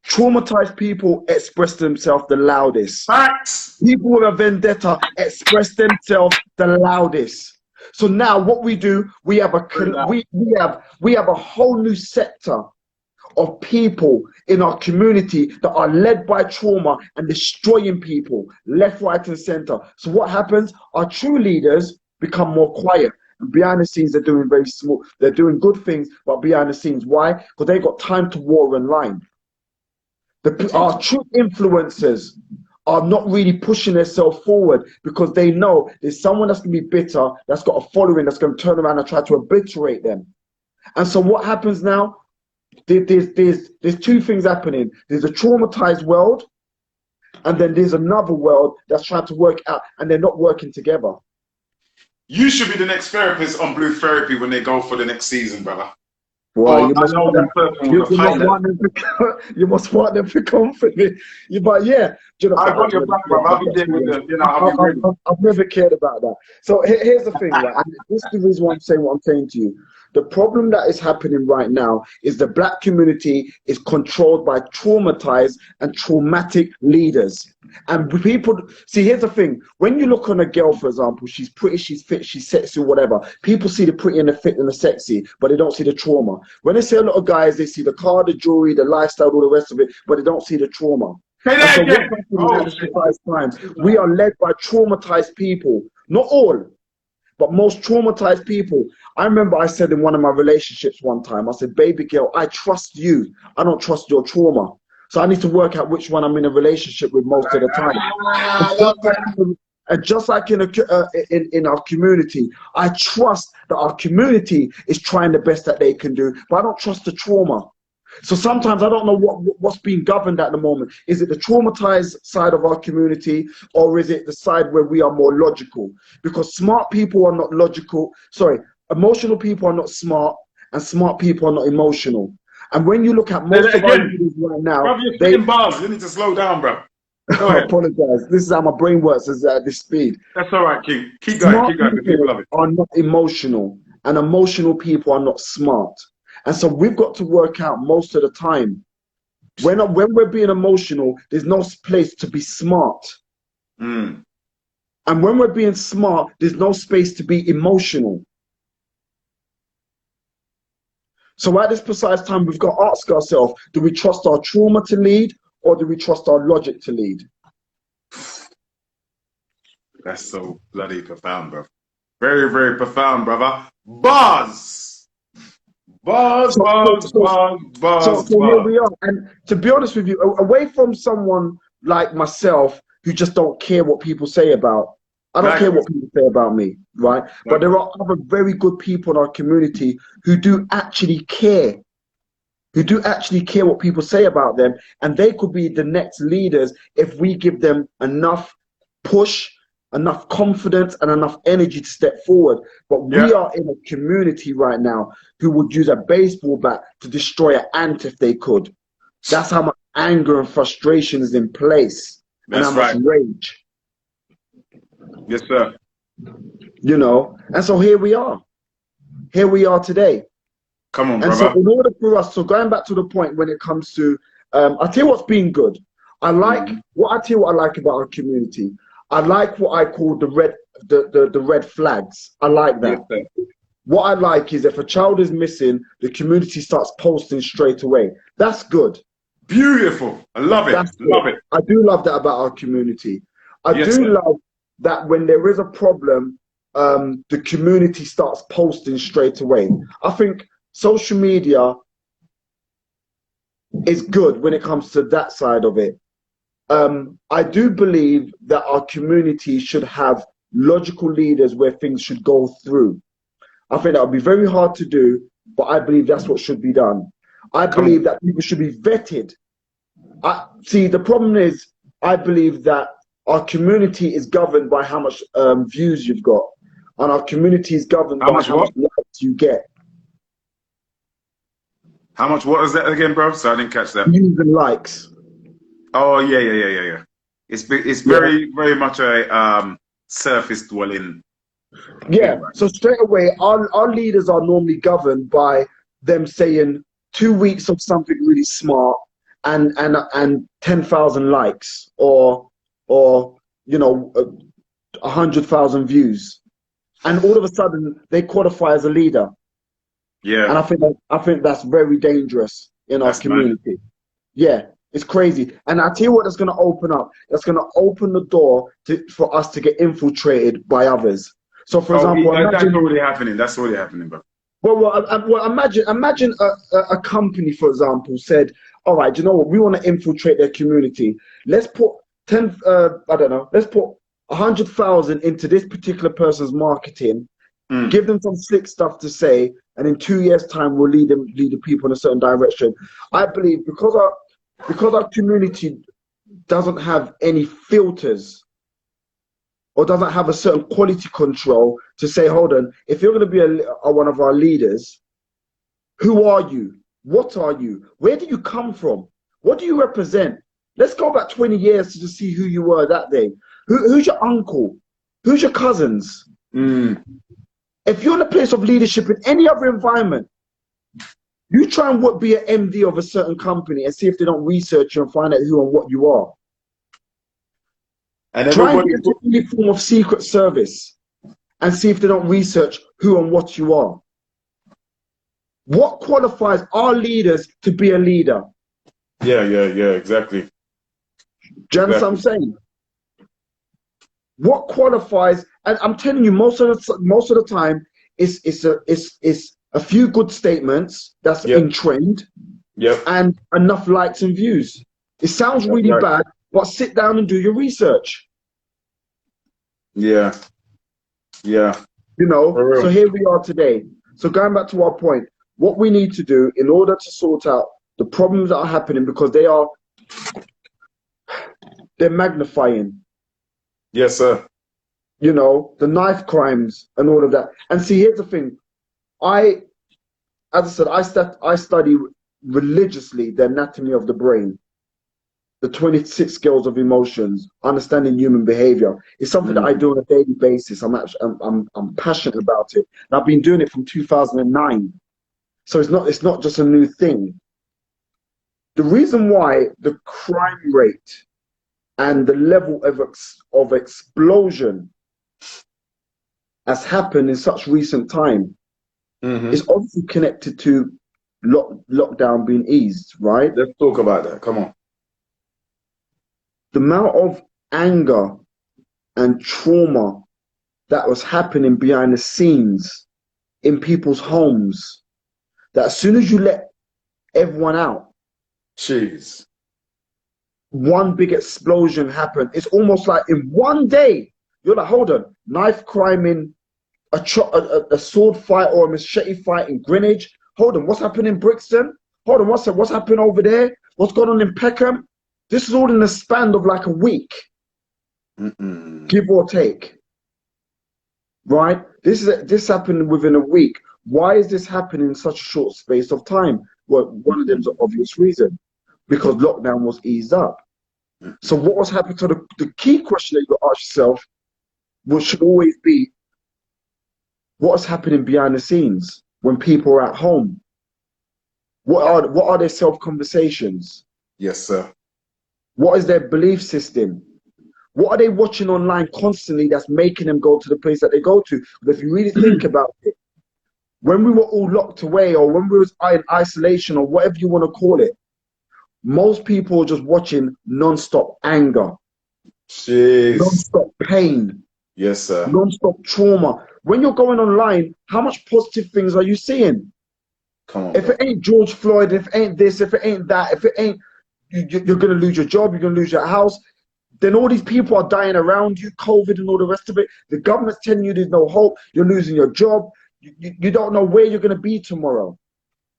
Traumatized people express themselves the loudest. Facts. People with a vendetta express themselves the loudest. So now what we do, we have a whole new sector of people in our community that are led by trauma and destroying people left, right, and center. So what happens? Our true leaders become more quiet. Behind the scenes, they're doing very small. They're doing good things, but behind the scenes, why? Because they got time to war and line. Our true influencers are not really pushing themselves forward because they know there's someone that's going to be bitter, that's got a following, that's going to turn around and try to obliterate them. And so what happens now? There's two things happening. There's a traumatized world, and then there's another world that's trying to work out, and they're not working together. You should be the next therapist on Blue Therapy when they go for the next season, brother. Well, you I know that person was a pilot. You must want them to come for me. But yeah, you know, I got your back, brother. I'll be there with the, you know, I'll be ready. I've never cared about that. So here's the thing, right? And this is the reason why I'm saying what I'm saying to you. The problem that is happening right now is the black community is controlled by traumatized and traumatic leaders. And people, see, here's the thing. When you look on a girl, for example, she's pretty, she's fit, she's sexy, whatever. People see the pretty and the fit and the sexy, but they don't see the trauma. When they see a lot of guys, they see the car, the jewelry, the lifestyle, all the rest of it, but they don't see the trauma. Say that again. We are led by traumatized people. Not all, but most traumatized people. I remember I said in one of my relationships one time, I said, baby girl, I trust you. I don't trust your trauma. So I need to work out which one I'm in a relationship with most of the time. And just like in our community, I trust that our community is trying the best that they can do, but I don't trust the trauma. So sometimes I don't know what's being governed at the moment. Is it the traumatized side of our community, or is it the side where we are more logical? Because smart people are not logical. Sorry, emotional people are not smart, and smart people are not emotional. And when you look at most of our leaders right now, bro, you're spitting bars. You need to slow down, bro. I apologize. This is how my brain works at this speed. That's all right, King. Keep going. Keep going. People love it. Are not emotional, and emotional people are not smart. And so we've got to work out most of the time. When we're being emotional, there's no place to be smart. Mm. And when we're being smart, there's no space to be emotional. So at this precise time, we've got to ask ourselves, do we trust our trauma to lead, or do we trust our logic to lead? That's so bloody profound, bro. Very, very profound, brother. Buzz! Buzz. So here we are. And to be honest with you, away from someone like myself who just don't care what people say about, I don't care what people say about me, right? But there are other very good people in our community who do actually care, what people say about them, and they could be the next leaders if we give them enough push, enough confidence, and enough energy to step forward. But we are in a community right now who would use a baseball bat to destroy an ant if they could. That's how much anger and frustration is in place. That's and how much rage. Yes, sir. You know, and so here we are. Here we are today. Come on, and brother. So in order for us, so going back to the point when it comes to, I'll tell you what's been good. I like, what I like about our community. I like what I call the red flags. I like that. Yes, what I like is if a child is missing, the community starts posting straight away. That's good. Beautiful. I love it. Love it. I do love that about our community. I do love that when there is a problem, the community starts posting straight away. I think social media is good when it comes to that side of it. I do believe that our community should have logical leaders where things should go through. I think that would be very hard to do, but I believe that's what should be done. I believe that people should be vetted. See, the problem is, I believe that our community is governed by how much views you've got, and our community is governed by how much likes you get. How much? What is that again, bro? So I didn't catch that. Views and likes. Oh yeah. It's very much a surface dwelling. Yeah. So straight away, our leaders are normally governed by them saying 2 weeks of something really smart and 10,000 likes or 100,000 views, and all of a sudden they qualify as a leader. Yeah. And I think that's very dangerous in our community. Yeah. It's crazy. And I tell you what, that's going to open up. That's going to open the door for us to get infiltrated by others. So, for example, that's already happening. That's already happening, bro. Well, imagine a company, for example, said, "All right, you know what? We want to infiltrate their community. Let's put let's put 100,000 into this particular person's marketing. Give them some slick stuff to say, and in 2 years' time, we'll lead the people in a certain direction." I believe because our community doesn't have any filters, or doesn't have a certain quality control to say, hold on, if you're going to be one of our leaders, who are you? What are you? Where do you come from? What do you represent? Let's go back 20 years to see who you were that day. Who's your uncle? Who's your cousins? If you're in a place of leadership in any other environment, you try and be an MD of a certain company and see if they don't research you and find out who and what you are. And try and everybody get into any form of secret service and see if they don't research who and what you are. What qualifies our leaders to be a leader? Yeah, exactly. Do you understand what I'm saying? What qualifies, and I'm telling you, most of the time, it's a few good statements that's in trend, and enough likes and views. It sounds really bad, but sit down and do your research. Yeah. You know, so here we are today. So going back to our point, what we need to do in order to sort out the problems that are happening, because they're magnifying. Yes, sir. You know, the knife crimes and all of that. And see, here's the thing. As I said, I study religiously the anatomy of the brain, the 26 scales of emotions, understanding human behavior. It's something that I do on a daily basis. I'm passionate about it. And I've been doing it from 2009. So it's not just a new thing. The reason why the crime rate and the level of explosion has happened in such recent time is obviously connected to lockdown being eased, right? Let's talk about that. Come on. The amount of anger and trauma that was happening behind the scenes in people's homes, that as soon as you let everyone out, jeez, one big explosion happened. It's almost like in one day, you're like, hold on, knife crime in a sword fight or a machete fight in Greenwich. Hold on, what's happening in Brixton? Hold on, what's happening over there? What's going on in Peckham? This is all in the span of like a week, give or take. Right? This happened within a week. Why is this happening in such a short space of time? Well, one of them's an obvious reason, because lockdown was eased up. So what was happening to the key question that you got to ask yourself, which should always be, what's happening behind the scenes when people are at home? What are their self-conversations? Yes, sir. What is their belief system? What are they watching online constantly that's making them go to the place that they go to? But if you really think about it, when we were all locked away, or when we was in isolation, or whatever you want to call it, most people were just watching non-stop anger, non-stop pain, yes, sir, non-stop trauma. When you're going online, how much positive things are you seeing? Come on. If it ain't George Floyd, if it ain't this, if it ain't that, if it ain't, you're going to lose your job, you're going to lose your house, then all these people are dying around you, COVID and all the rest of it. The government's telling you there's no hope, you're losing your job, you don't know where you're going to be tomorrow.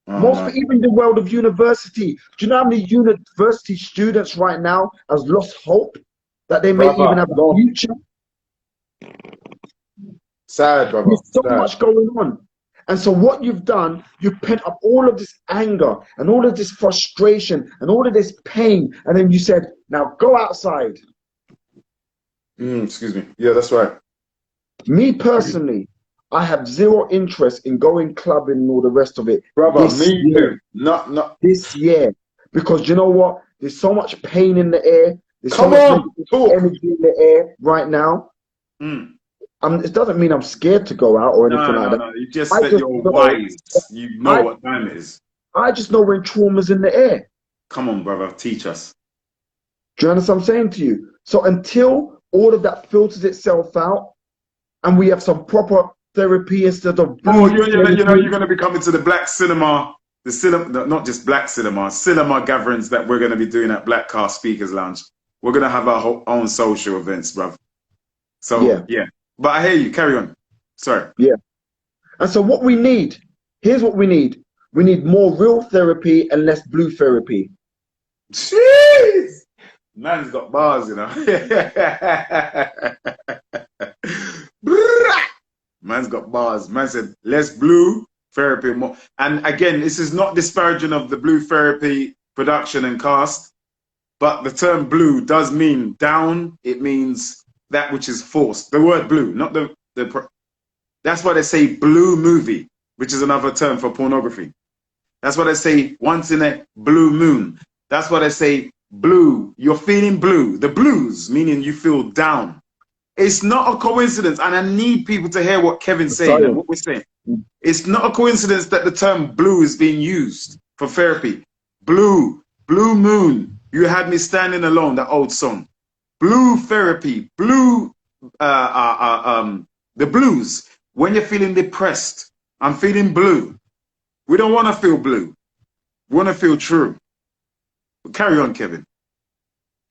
Even the world of university. Do you know how many university students right now has lost hope that they may even have a future? Sad, brother. There's so much going on. And so what you've done, you've pent up all of this anger and all of this frustration and all of this pain. And then you said, now go outside. Excuse me. Yeah, that's right. Me personally, I have zero interest in going clubbing and all the rest of it. Brother, me too. Not this year. Because you know what? There's so much pain in the air. There's so much energy in the air right now. It doesn't mean I'm scared to go out or anything like that. No, you just said you're wise. You know what time it is. I just know when trauma's in the air. Come on, brother. Teach us. Do you understand what I'm saying to you? So until all of that filters itself out and we have some proper therapy instead of... you're going to be coming to the black cinema, not just black cinema gatherings that we're going to be doing at Black Car Speakers Lounge. We're going to have our own social events, bruv. So, yeah. But I hear you. Carry on. Sorry. Yeah. And so what we need, here's what we need. We need more real therapy and less blue therapy. Jeez! Man's got bars, you know. Man's got bars. Man said, less blue therapy more. And again, this is not disparaging of the blue therapy production and cast, but the term blue does mean down. It means that which is forced. The word blue, not the that's why they say blue movie, which is another term for pornography. That's why they say once in a blue moon. That's why they say blue. You're feeling blue. The blues, meaning you feel down. It's not a coincidence, and I need people to hear what Kevin's saying and what we're saying. It's not a coincidence that the term blue is being used for therapy. Blue, blue moon. You had me standing alone, that old song. Blue therapy, blue, the blues. When you're feeling depressed, I'm feeling blue. We don't want to feel blue. We want to feel true. But carry on, Kevin.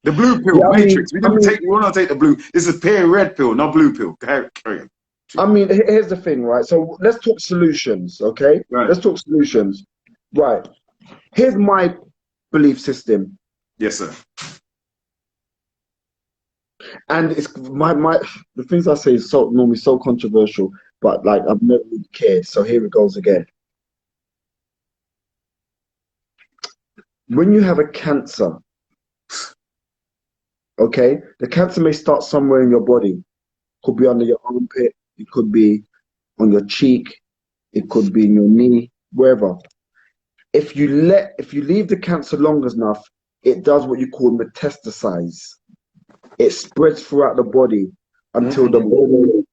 The blue pill, yeah, Matrix. We want to take the blue. This is pale red pill, not blue pill. Carry on. I mean, here's the thing, right? So let's talk solutions, okay? Right. Let's talk solutions. Right. Here's my belief system. Yes, sir. And it's the things I say is normally so controversial, but like I've never really cared. So here it goes again. When you have a cancer, okay, the cancer may start somewhere in your body. Could be under your armpit, it could be on your cheek, it could be in your knee, wherever. If you leave the cancer long enough, it does what you call metastasize. It spreads throughout the body until the body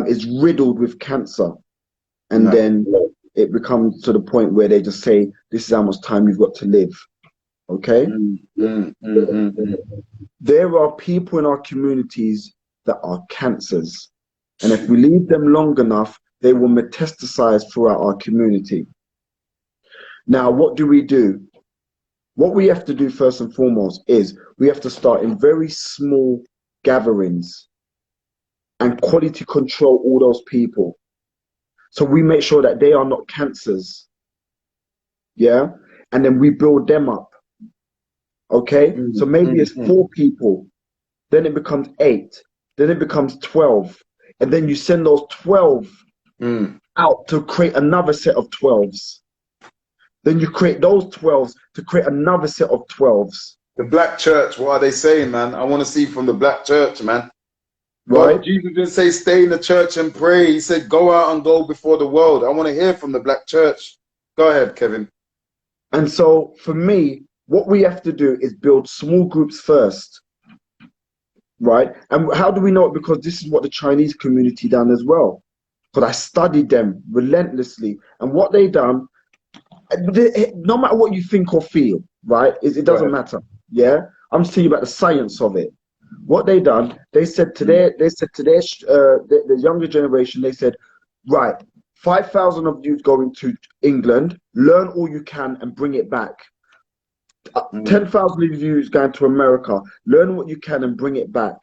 is riddled with cancer. And then it becomes to the point where they just say, this is how much time you've got to live. Okay? There are people in our communities that are cancers. And if we leave them long enough, they will metastasize throughout our community. Now, what do? What we have to do first and foremost is we have to start in very small gatherings and quality control all those people. So we make sure that they are not cancers. Yeah? And then we build them up. Okay? So maybe it's 4 people. Then it becomes 8. Then it becomes 12. And then you send those 12 out to create another set of 12s. Then you create those 12s to create another set of 12s. The black church, what are they saying, man? I want to see from the black church, man. Right? God, Jesus didn't say stay in the church and pray. He said go out and go before the world. I want to hear from the black church. Go ahead, Kevin. And so for me, what we have to do is build small groups first. Right? And how do we know it? Because this is what the Chinese community done as well. Because I studied them relentlessly. And what they done, no matter what you think or feel, right? It doesn't matter. Yeah, I'm just telling you about the science of it. What they done, they said to the younger generation, they said, right, 5,000 of you going to England, learn all you can and bring it back. 10,000 of you going to America, learn what you can and bring it back.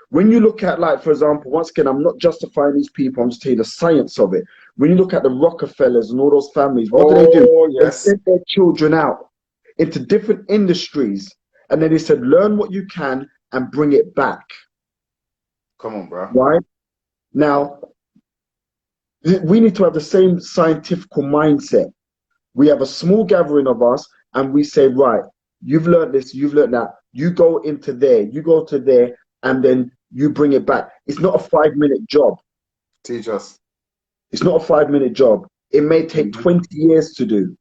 When you look at, like, for example, once again, I'm not justifying these people, I'm just telling you the science of it. When you look at the Rockefellers and all those families, what do? Yes. They sent their children out into different industries, and then they said, learn what you can and bring it back. Come on, bro. Right? Now, we need to have the same scientific mindset. We have a small gathering of us, and we say, right, you've learned this, you've learned that. You go into there, you go to there, and then you bring it back. It's not a 5-minute job. Teach us. It's not a 5-minute job. It may take 20 years to do.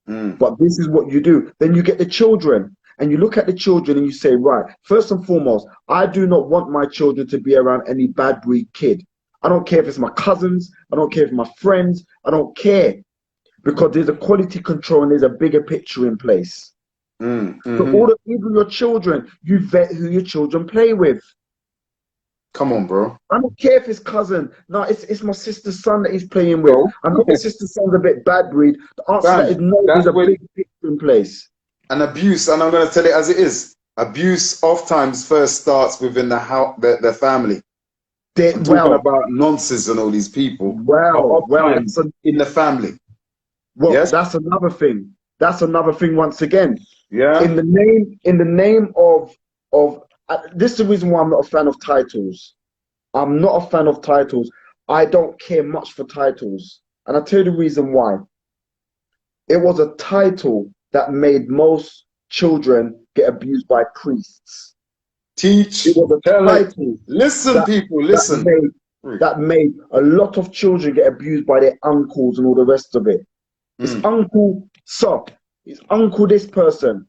But this is what you do. Then you get the children, and you look at the children and you say, right, first and foremost, I do not want my children to be around any bad breed kid. I don't care if it's my cousins. I don't care if it's my friends. I don't care. Because there's a quality control and there's a bigger picture in place. So even your children, you vet who your children play with. Come on, bro. I don't care if it's cousin. No, it's my sister's son that he's playing with. I know my sister's son's a bit bad breed. The answer to that is no, there's a big picture in place. And abuse, and I'm going to tell it as it is. Abuse oftentimes first starts within the house, the family. I'm talking about nonsense and all these people. In the family. Well, yes? That's another thing. That's another thing once again. Yeah. In the name of this is the reason why I'm not a fan of titles. I'm not a fan of titles. I don't care much for titles. And I'll tell you the reason why. It was a title that made most children get abused by priests. It Teach, was a tell it. title Listen, that people, that listen. made that made a lot of children get abused by their uncles and all the rest of it. It's Mm. uncle so, it's uncle this person,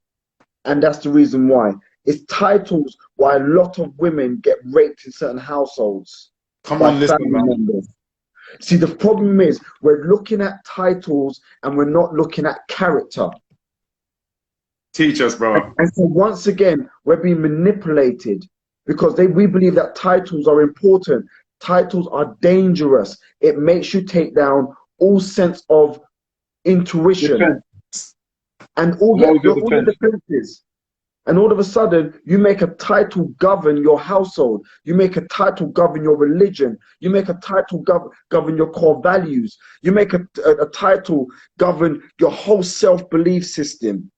and that's the reason why. It's titles why a lot of women get raped in certain households Come by on, listen, family man. members. See, the problem is we're looking at titles and we're not looking at character. Teach us, bro. And so once again, we're being manipulated because we believe that titles are important. Titles are dangerous. It makes you take down all sense of intuition Defense. and all Load your all your defense. defenses. And all of a sudden, you make a title govern your household. You make a title govern your religion. You make a title govern your core values. You make a title govern your whole self-belief system.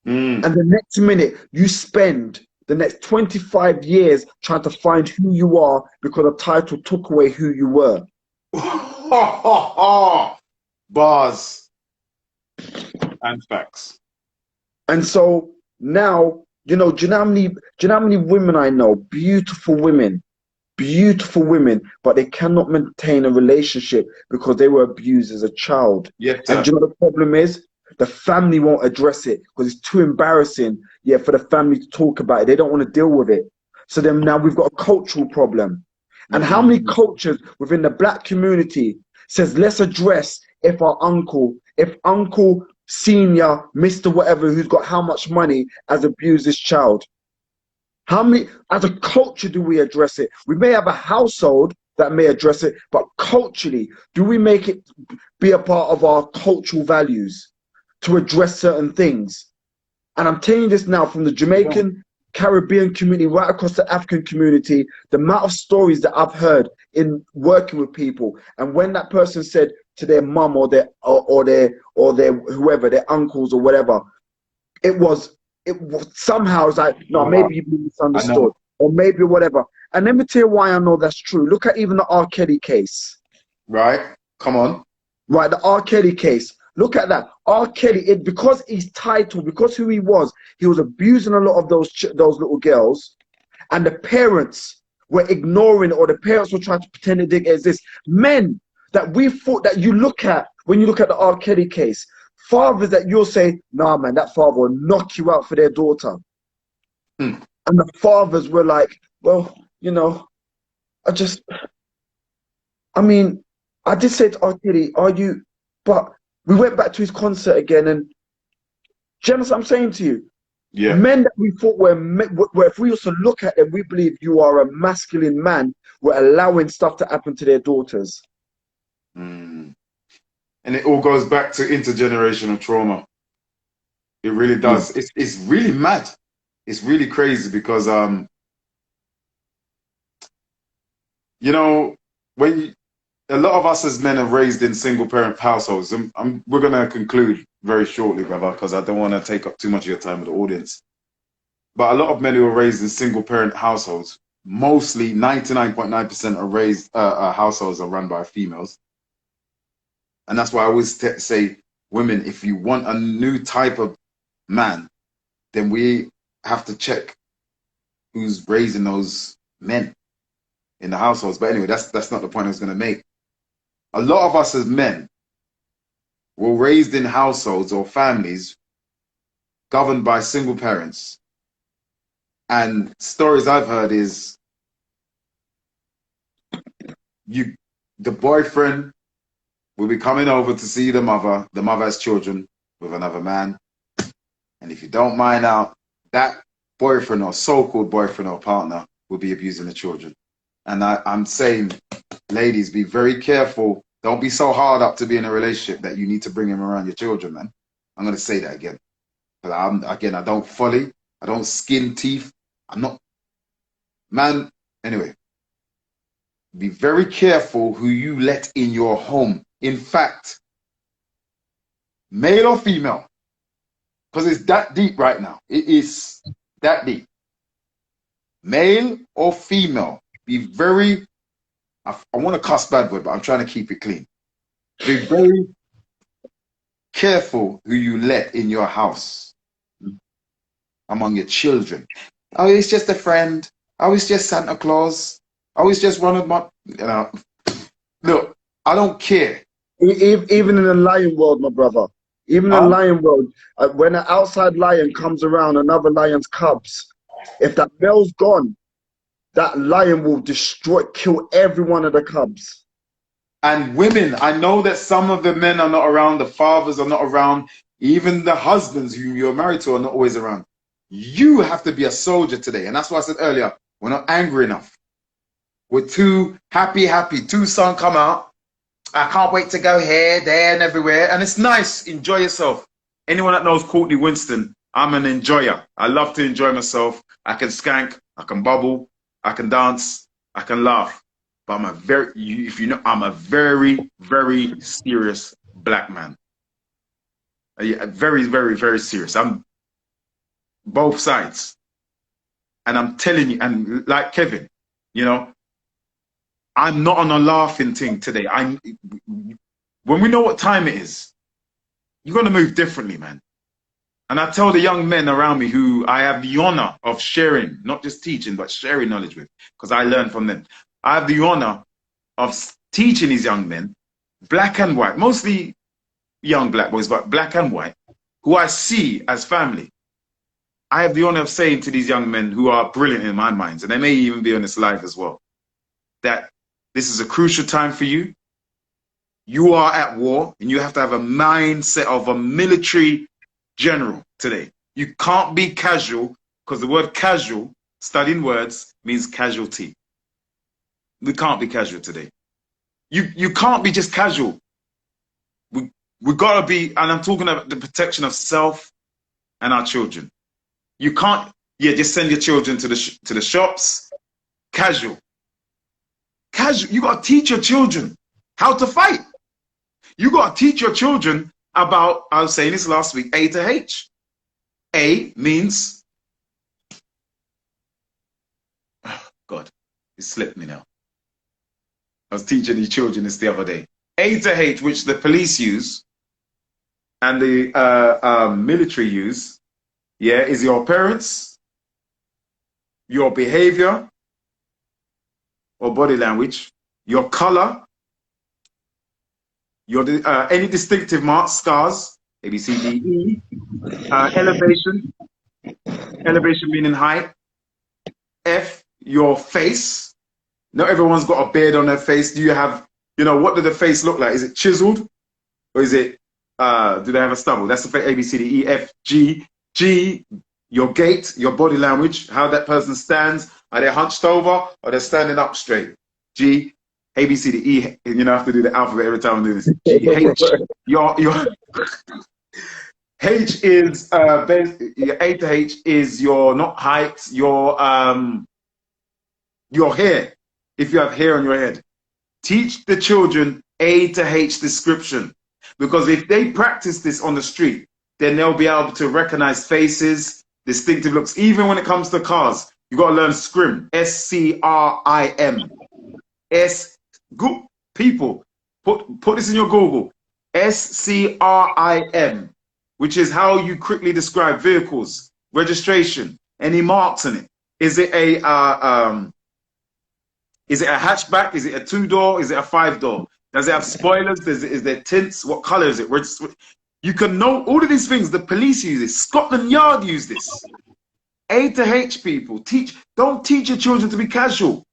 Mm. And the next minute, you spend the next 25 years trying to find who you are because a title took away who you were. Bars and facts. And so now, do you know how many women I know, beautiful women, but they cannot maintain a relationship because they were abused as a child. Yes, And sir. do you know the problem is? The family won't address it because it's too embarrassing, for the family to talk about it. They don't want to deal with it. So then now we've got a cultural problem. And how many cultures within the black community says, let's address if Uncle Senior, Mr. Whatever, who's got how much money, has abused this child? How many, as a culture, do we address it? We may have a household that may address it, but culturally, do we make it be a part of our cultural values to address certain things? And I'm telling you this now from the Jamaican, Caribbean community, right across the African community, the amount of stories that I've heard in working with people. And when that person said to their mum or their whoever, their uncles or whatever, it was somehow it's like, no, maybe you've been misunderstood or maybe whatever. And let me tell you why I know that's true. Look at even the R. Kelly case. Right. Come on. Right, the R. Kelly case. Look at that. R. Kelly, because his title, because who he was abusing a lot of those little girls, and the parents were ignoring, or the parents were trying to pretend it didn't exist. Men that we thought that you look at when you look at the R. Kelly case, fathers that you'll say, nah, man, that father will knock you out for their daughter. Mm. And the fathers were like, well, I did say to R. Kelly, but we went back to his concert again, and do you understand what I'm saying to you? Yeah. Men that we thought were, if we also look at them, we believe you are a masculine man, we're allowing stuff to happen to their daughters. Mm. And it all goes back to intergenerational trauma. It really does. Yeah. It's really mad. It's really crazy because when a lot of us as men are raised in single parent households, and we're going to conclude very shortly, brother, because I don't want to take up too much of your time with the audience. But a lot of men who are raised in single parent households, mostly 99.9% are raised households are run by females. And that's why I always say, women, if you want a new type of man, then we have to check who's raising those men in the households. But anyway, that's not the point I was going to make. A lot of us as men were raised in households or families governed by single parents. And stories I've heard is the boyfriend will be coming over to see the mother has children with another man. And if you don't mind out, that boyfriend or so-called boyfriend or partner will be abusing the children. And I'm saying, ladies, be very careful. Don't be so hard up to be in a relationship that you need to bring him around your children, man. I'm going to say that again. But I don't folly. I don't skin teeth. I'm not. Man, anyway. Be very careful who you let in your home. In fact, male or female, because it's that deep right now. It is that deep. Male or female, be very I want to cuss bad word, but I'm trying to keep it clean. Be very careful who you let in your house among your children. Oh, it's just a friend. Oh, it's just Santa Claus. Oh, it's just one of my, look, I don't care. Even in the lion world, my brother, even in the lion world, when an outside lion comes around another lion's cubs, if that male's gone, that lion will kill every one of the cubs. And women, I know that some of the men are not around, the fathers are not around, even the husbands who you're married to are not always around. You have to be a soldier today. And that's why I said earlier, we're not angry enough. We're too happy. Two sons come out. I can't wait to go here, there, and everywhere. And it's nice. Enjoy yourself. Anyone that knows Courtney Winston, I'm an enjoyer. I love to enjoy myself. I can skank, I can bubble, I can dance, I can laugh. But I'm a very, if you know, I'm a very, very serious black man. Very, very, very serious. I'm both sides. And I'm telling you, and like Kevin, you know, I'm not on a laughing thing today. When we know what time it is, you're going to move differently, man. And I tell the young men around me who I have the honor of sharing, not just teaching, but sharing knowledge with, because I learn from them. I have the honor of teaching these young men, black and white, mostly young black boys, but black and white, who I see as family. I have the honor of saying to these young men who are brilliant in my minds, and they may even be on this live as well, that this is a crucial time for you. You are at war, and you have to have a mindset of a military general today. You can't be casual, because the word casual, studying words, means casualty. We can't be casual today. You can't be just casual. We gotta be, and I'm talking about the protection of self and our children. You can't, just send your children to the shops. Casual. You gotta teach your children how to fight. You gotta teach your children about, I was saying this last week, A to H. A means, oh God, it slipped me now. I was teaching these children this the other day. A to H, which the police use and the military use, is your appearance, your behavior or body language, your color, your any distinctive marks, scars, A, B, C, D, E, elevation meaning height, F, your face. Not everyone's got a beard on their face. Do you have, what does the face look like? Is it chiseled? Or is it, do they have a stubble? That's the face, A, B, C, D, E, F, G. G, your gait, your body language, how that person stands. Are they hunched over or they're standing up straight? G, A, B, C, D, E. And I have to do the alphabet every time I do this. G, H, your H is, A to H is your, not height, your hair. If you have hair on your head. Teach the children A to H description. Because if they practice this on the street, then they'll be able to recognize faces, distinctive looks. Even when it comes to cars, you got to learn scrim. S-C-R-I-M. People, put this in your Google. S-C-R-I-M, which is how you quickly describe vehicles, registration, any marks on it. Is it a hatchback? Is it a 2-door? Is it a 5-door? Does it have spoilers? Is there tints? What color is it? You can know all of these things. The police use this. Scotland Yard use this. A to H people. Don't teach your children to be casual.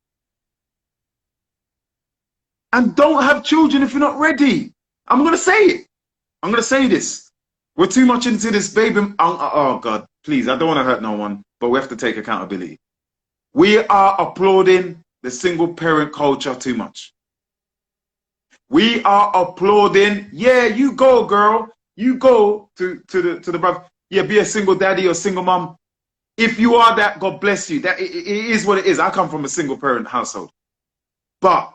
And don't have children if you're not ready. I'm going to say it. I'm going to say this. We're too much into this baby. Oh God, please. I don't want to hurt no one, but we have to take accountability. We are applauding the single parent culture too much. We are applauding. Yeah, you go, girl. You go to the brother. Yeah, be a single daddy or single mom. If you are that, God bless you. That it is what it is. I come from a single parent household, but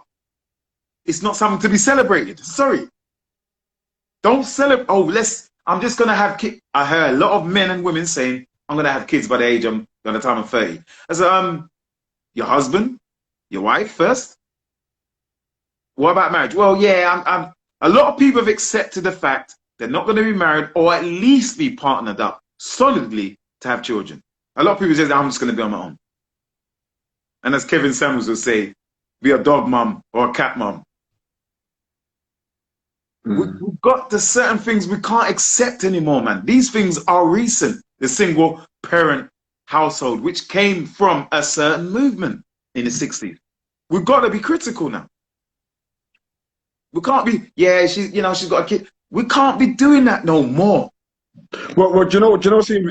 it's not something to be celebrated. Sorry, don't celebrate. Oh, I'm just gonna have kids. I heard a lot of men and women saying, "I'm gonna have kids by the time I'm 30." I said, your husband, your wife first. What about marriage? Well, yeah, a lot of people have accepted the fact they're not going to be married or at least be partnered up solidly to have children. A lot of people say, I'm just going to be on my own. And as Kevin Samuels would say, be a dog mum or a cat mum. We've got the certain things we can't accept anymore, man. These things are recent. The single parent household, which came from a certain movement in the 60s. We've got to be critical now. We can't be, yeah, she's got a kid. We can't be doing that no more. Well, do you know,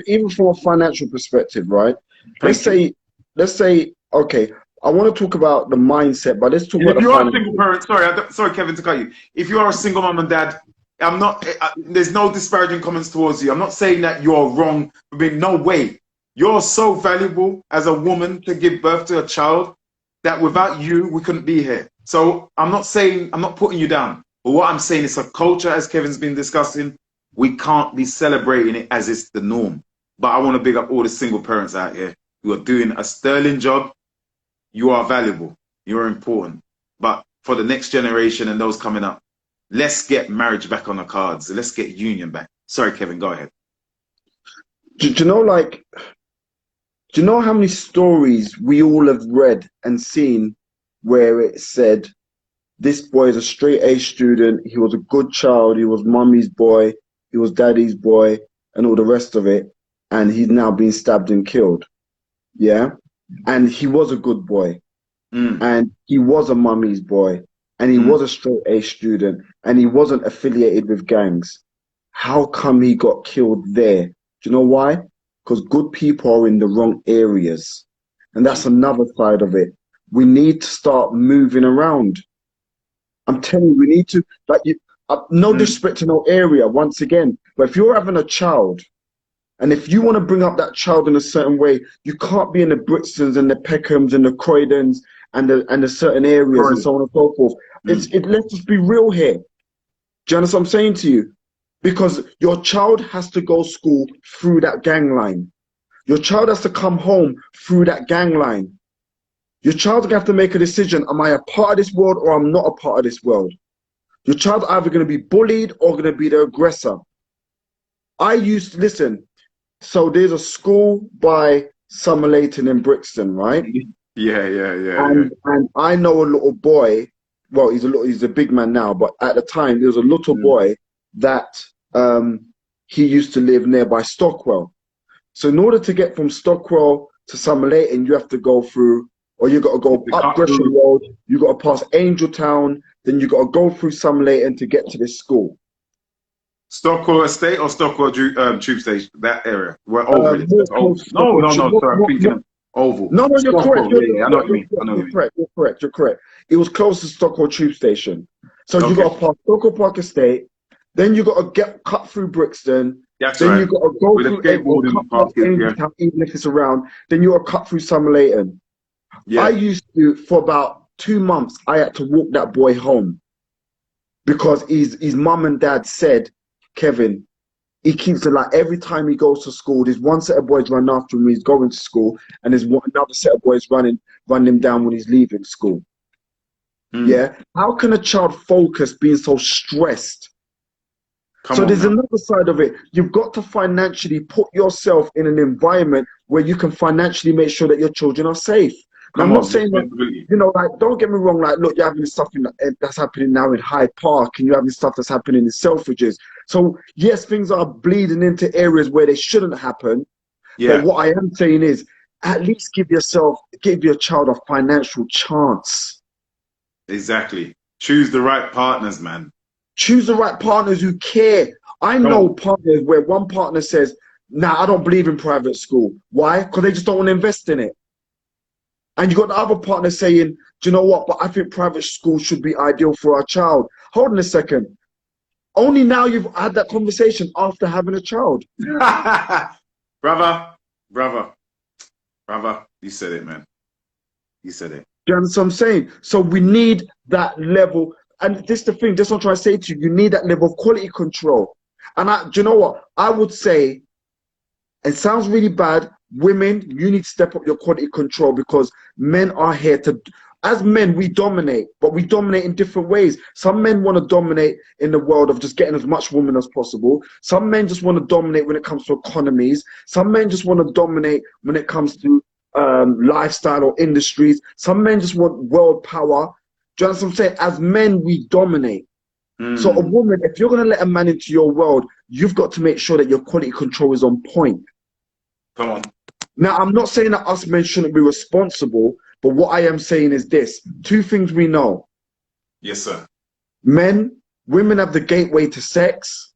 even from a financial perspective, right? Let's say, okay, I want to talk about the mindset, but let's talk about if you are a single parent, sorry, Kevin, to cut you. If you are a single mom and dad, I'm not. There's no disparaging comments towards you. I'm not saying that you're wrong. I mean, no way. You're so valuable as a woman to give birth to a child that without you, we couldn't be here. So I'm not putting you down. But what I'm saying is a culture, as Kevin's been discussing, we can't be celebrating it as it's the norm. But I want to big up all the single parents out here who are doing a sterling job. You are valuable. You're important. But for the next generation and those coming up, let's get marriage back on the cards. Let's get union back. Sorry, Kevin, go ahead. Do you know how many stories we all have read and seen where it said, this boy is a straight A student, he was a good child, he was mummy's boy, he was daddy's boy, and all the rest of it, and he's now been stabbed and killed. Yeah? And he was a good boy, and he was a mummy's boy, and he was a straight A student, and he wasn't affiliated with gangs. How come he got killed there? Do you know why? Because good people are in the wrong areas. And that's another side of it. We need to start moving around. I'm telling you, we need to, no disrespect to no area, once again, but if you're having a child, and if you want to bring up that child in a certain way, you can't be in the Brixtons and the Peckhams and the Croydons and the certain areas and so on and so forth. Let's just be real here. Do you understand what I'm saying to you? Because your child has to go to school through that gang line. Your child has to come home through that gang line. Your child's gonna have to make a decision. Am I a part of this world or I'm not a part of this world? Your child's either gonna be bullied or gonna be the aggressor. Listen, so there's a school by Summer Leighton in Brixton, right? Yeah. And I know a little boy, well, he's a big man now, but at the time there was a little boy that he used to live nearby Stockwell. So in order to get from Stockwell to Summer Leighton, you have to go through, or you got to go up Gresham Road, you got to pass Angeltown, then you got to go through Summer Leighton to get to this school. Stockwell Estate or Stockwell Tube Station, that area. Where Oval is. No, sorry, I'm thinking Oval. No, you're correct. I know what you mean. You're correct. It was close to Stockwell Tube Station. So you got to pass Stockwell Park Estate, then you got to cut through Brixton, then you got to go through Angeltown, even if it's around, then you got to cut through Summer Leighton. I used to, for about 2 months, I had to walk that boy home because his mum and dad said, Kevin, he keeps it like every time he goes to school, there's one set of boys running after him when he's going to school, and there's another set of boys running him down when he's leaving school. Yeah? How can a child focus being so stressed? There's another side of it. You've got to financially put yourself in an environment where you can financially make sure that your children are safe. Now, I'm not saying that, don't get me wrong, look, you're having stuff that's happening now in Hyde Park, and you're having stuff that's happening in Selfridges. So, yes, things are bleeding into areas where they shouldn't happen. Yeah. But what I am saying is, at least give your child a financial chance. Exactly. Choose the right partners, man. Choose the right partners who care. I know partners where one partner says, nah, I don't believe in private school. Why? Because they just don't want to invest in it. And you got the other partner saying, do you know what? But I think private school should be ideal for our child. Hold on a second. Only now you've had that conversation after having a child. Brother, you said it, man. You said it. Do you understand what I'm saying? So we need that level. And this is the thing, that's what I'm trying to say to you. You need that level of quality control. And do you know what? I would say, it sounds really bad, women, you need to step up your quality control because men are here to, as men, we dominate, but we dominate in different ways. Some men want to dominate in the world of just getting as much women as possible. Some men just want to dominate when it comes to economies. Some men just want to dominate when it comes to lifestyle or industries. Some men just want world power. Do you understand what I'm saying? As men, we dominate. So a woman, if you're going to let a man into your world, you've got to make sure that your quality control is on point. Come on. Now, I'm not saying that us men shouldn't be responsible, but what I am saying is this. Two things we know. Yes, sir. Women have the gateway to sex,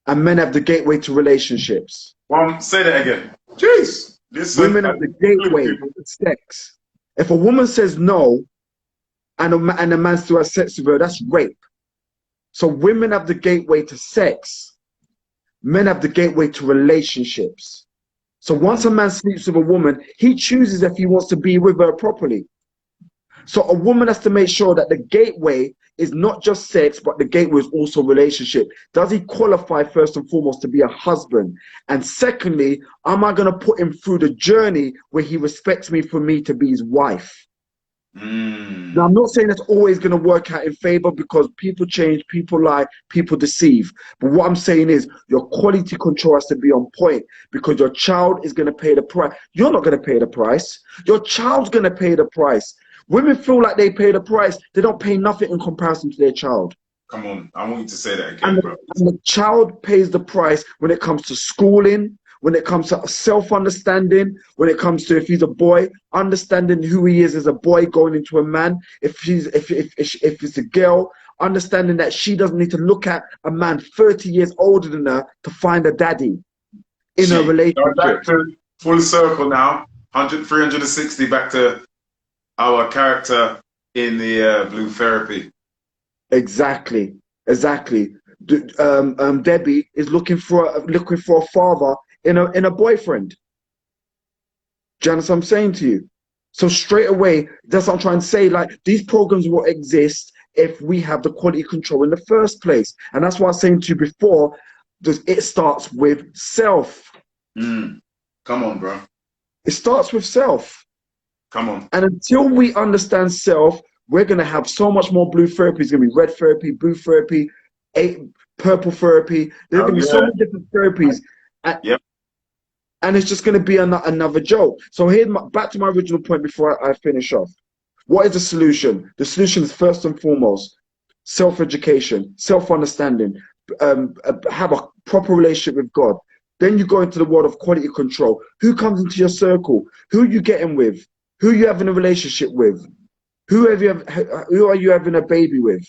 and men have the gateway to relationships. Well, say that again. Jeez. Listen, women have the gateway to sex. If a woman says no, and a man still has sex with her, that's rape. So women have the gateway to sex. Men have the gateway to relationships. So once a man sleeps with a woman, he chooses if he wants to be with her properly. So a woman has to make sure that the gateway is not just sex, but the gateway is also relationship. Does he qualify first and foremost to be a husband? And secondly, am I going to put him through the journey where he respects me for me to be his wife? Now, I'm not saying it's always going to work out in favor, because people change, people lie, people deceive. But what I'm saying is your quality control has to be on point, because your child is going to pay the price. You're not going to pay the price. Your child's going to pay the price. Women feel like they pay the price. They don't pay nothing in comparison to their child. Come on, I want you to say that again, bro. And the child pays the price when it comes to schooling, when it comes to self-understanding, when it comes to, if he's a boy, understanding who he is as a boy going into a man. If it's a girl, understanding that she doesn't need to look at a man 30 years older than her to find a daddy in a relationship. Back to full circle now, 360, back to our character in the Blue Therapy. Exactly. Debbie is looking for a father in a boyfriend. Do you understand what I'm saying to you? So straight away, that's what I'm trying to say. Like, these programs will exist if we have the quality control in the first place. And that's what I was saying to you before. It starts with self. Come on, bro. It starts with self. Come on. And until we understand self, we're going to have so much more blue therapy. It's going to be red therapy, blue therapy, purple therapy. There's going to be so many different therapies. And it's just going to be another joke. So back to my original point before I finish off. What is the solution? The solution is first and foremost self-education, self-understanding, have a proper relationship with God. Then you go into the world of quality control. Who comes into your circle? Who are you getting with? Who are you having a relationship with? Who are you having a baby with?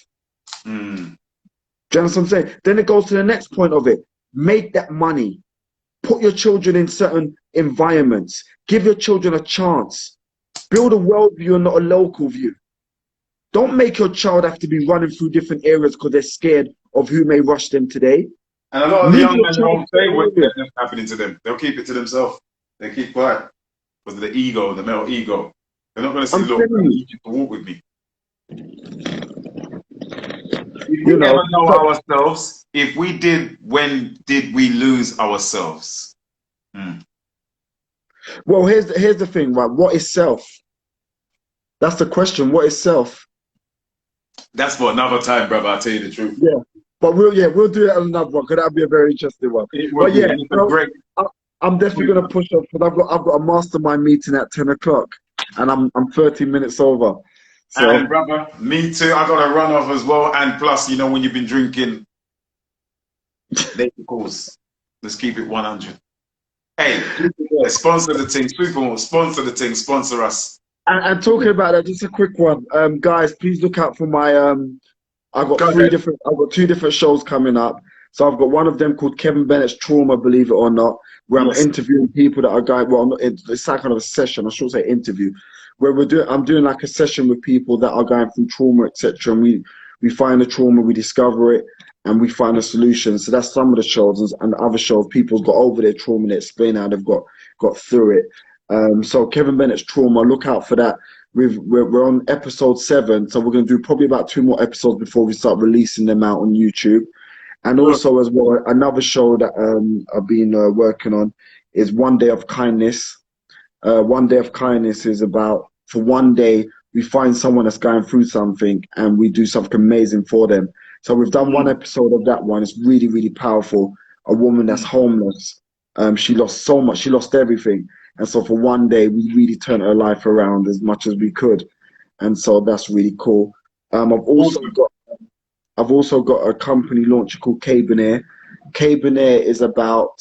Do you understand what I'm saying? Then it goes to the next point of it. Make that money. Put your children in certain environments. Give your children a chance. Build a world view and not a local view. Don't make your child have to be running through different areas because they're scared of who may rush them today. And a lot of the young men won't say what's happening to them. They'll keep it to themselves. They keep quiet because of the ego, the male ego. They're not going to say, look, I need you to walk with me. If we never know ourselves, if we did, when did we lose ourselves? Well, here's the thing, right? What is self? That's the question. What is self? That's for another time, brother. I'll tell you the truth. Yeah, but we'll do that on another one, because that'll be a very interesting one. But yeah, I'm definitely gonna push up, because I've got a mastermind meeting at 10 o'clock, and I'm 30 minutes over. So, and brother, me too. I got to run off as well. And plus, you know, when you've been drinking, they calls. Let's keep it 100. Hey, sponsor the thing. Super, sponsor the thing. Sponsor us. And talking about that, just a quick one, guys. Please look out for my. I've got two different shows coming up. So I've got one of them called Kevin Bennett's Trauma, believe it or not, where I'm interviewing people that are going. Well, it's like kind of a session. I should say interview. Where I'm doing like a session with people that are going through trauma, etc. And we find the trauma, we discover it, and we find a solution. So that's some of the shows, and other shows people's got over their trauma and they explain how they've got through it. So Kevin Bennett's Trauma, look out for that. We're on episode 7, so we're going to do probably about 2 more episodes before we start releasing them out on YouTube. And also as well, another show that I've been working on is One Day of Kindness. One Day of Kindness is about, for one day, we find someone that's going through something and we do something amazing for them. So we've done one episode of that one. It's really, really powerful. A woman that's homeless. She lost so much. She lost everything. And so for one day, we really turned her life around as much as we could. And so that's really cool. I've also got a company launch called Bennett. Bennett is about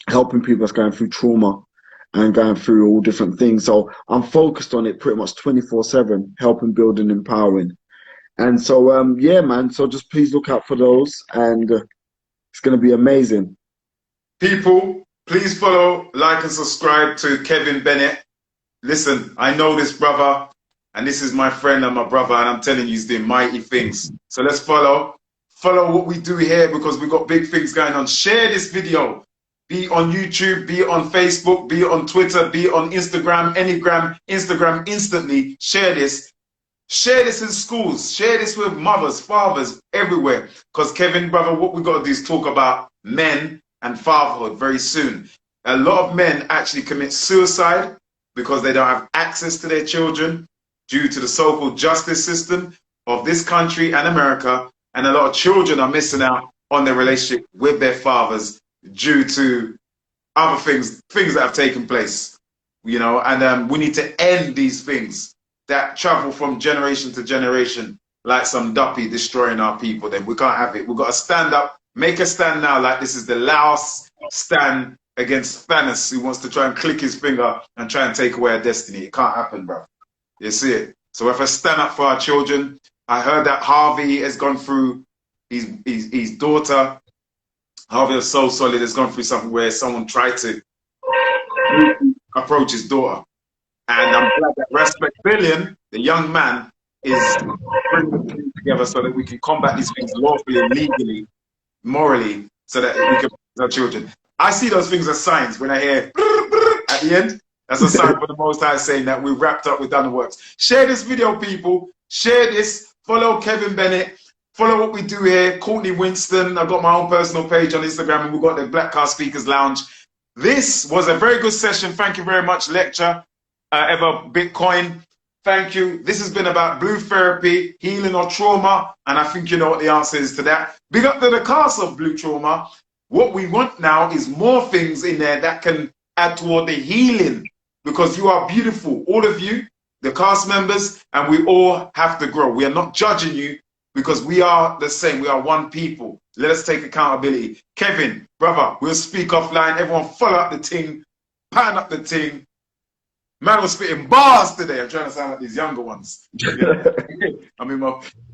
helping people that's going through trauma and going through all different things. So I'm focused on it pretty much 24/7, helping, building, empowering. And so, yeah, man, so just please look out for those, and it's going to be amazing. People, please follow, like, and subscribe to Kevin Bennett. Listen, I know this brother, and this is my friend and my brother, and I'm telling you, he's doing mighty things. So let's follow what we do here, because we've got big things going on. Share this video. Be it on YouTube, be it on Facebook, be it on Twitter, be it on Instagram, Instagram, instantly. Share this. Share this in schools. Share this with mothers, fathers, everywhere. Because Kevin, brother, what we got to do is talk about men and fatherhood very soon. A lot of men actually commit suicide because they don't have access to their children due to the so-called justice system of this country and America. And a lot of children are missing out on their relationship with their fathers due to other things that have taken place, you know, and we need to end these things that travel from generation to generation like some duppy destroying our people. Then we can't have it. We've got to stand up, make a stand now, like this is the last stand against Thanos, who wants to try and click his finger and try and take away our destiny. It can't happen, bro. You see it? So if I stand up for our children, I heard that Harvey has gone through his daughter. Harvey is so solid, has gone through something where someone tried to approach his daughter. And I'm glad that Respect Billion, the young man, is bringing the things together so that we can combat these things lawfully, legally, morally, so that we can protect our children. I see those things as signs when I hear at the end. That's a sign for the Most High saying that we've wrapped up, we've done the works. Share this video, people. Share this. Follow Kevin Bennett. Follow what we do here. Courtney Winston. I've got my own personal page on Instagram, and we've got the Black Car Speakers Lounge. This was a very good session. Thank you very much, Lecture. Ever Bitcoin. Thank you. This has been about blue therapy, healing or trauma, and I think you know what the answer is to that. Big up to the cast of Blue Trauma. What we want now is more things in there that can add toward the healing, because you are beautiful, all of you, the cast members, and we all have to grow. We are not judging you, because we are the same. We are one people. Let us take accountability. Kevin, brother, we'll speak offline. Everyone follow up the ting, pan up the ting. Man was spitting bars today. I'm trying to sound like these younger ones.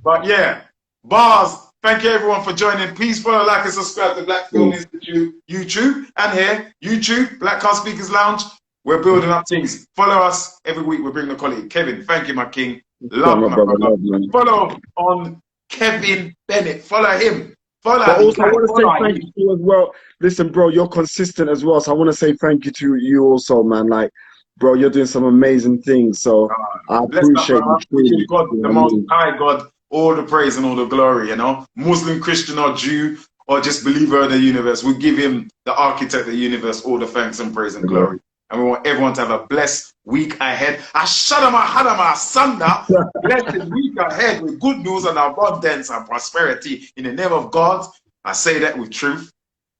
But yeah, bars. Thank you everyone for joining. Please follow, like, and subscribe to Black Film Institute YouTube, and here, YouTube, Black Car Speakers Lounge. We're building up things. Follow us every week. We're bringing a colleague. Kevin, thank you, my king. Love, my brother. Follow on Kevin Bennett. Follow him. Follow him. Also, I want to say thank you to you as well. Listen, bro, you're consistent as well. So I want to say thank you to you also, man. Like, bro, you're doing some amazing things. So I appreciate you. God, the Most High God, all the praise and all the glory, you know. Muslim, Christian, or Jew, or just believer in the universe. We give him, the architect of the universe, all the thanks and praise and glory. And we want everyone to have a blessed week ahead. Ashadama Hadama Sanda, blessed week ahead with good news and abundance and prosperity in the name of God. I say that with truth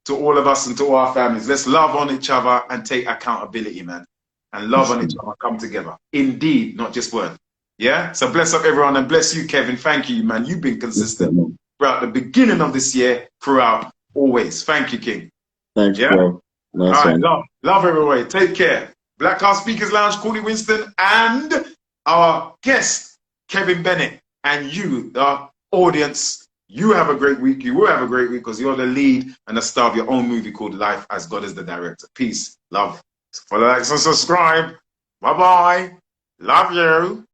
to all of us and to all our families. Let's love on each other and take accountability, man. And love on each other, come together. Indeed, not just word. Yeah? So bless up everyone, and bless you, Kevin. Thank you, man. You've been consistent throughout the beginning of this year, throughout, always. Thank you, King. Thanks, bro. Nice. All right, love everybody. Take care. Black Car Speakers Lounge, Courtney Winston, and our guest, Kevin Bennett. And you, the audience, you have a great week. You will have a great week, because you're the lead and the star of your own movie called Life as God is the Director. Peace, love. Follow, like, and subscribe. Bye-bye. Love you.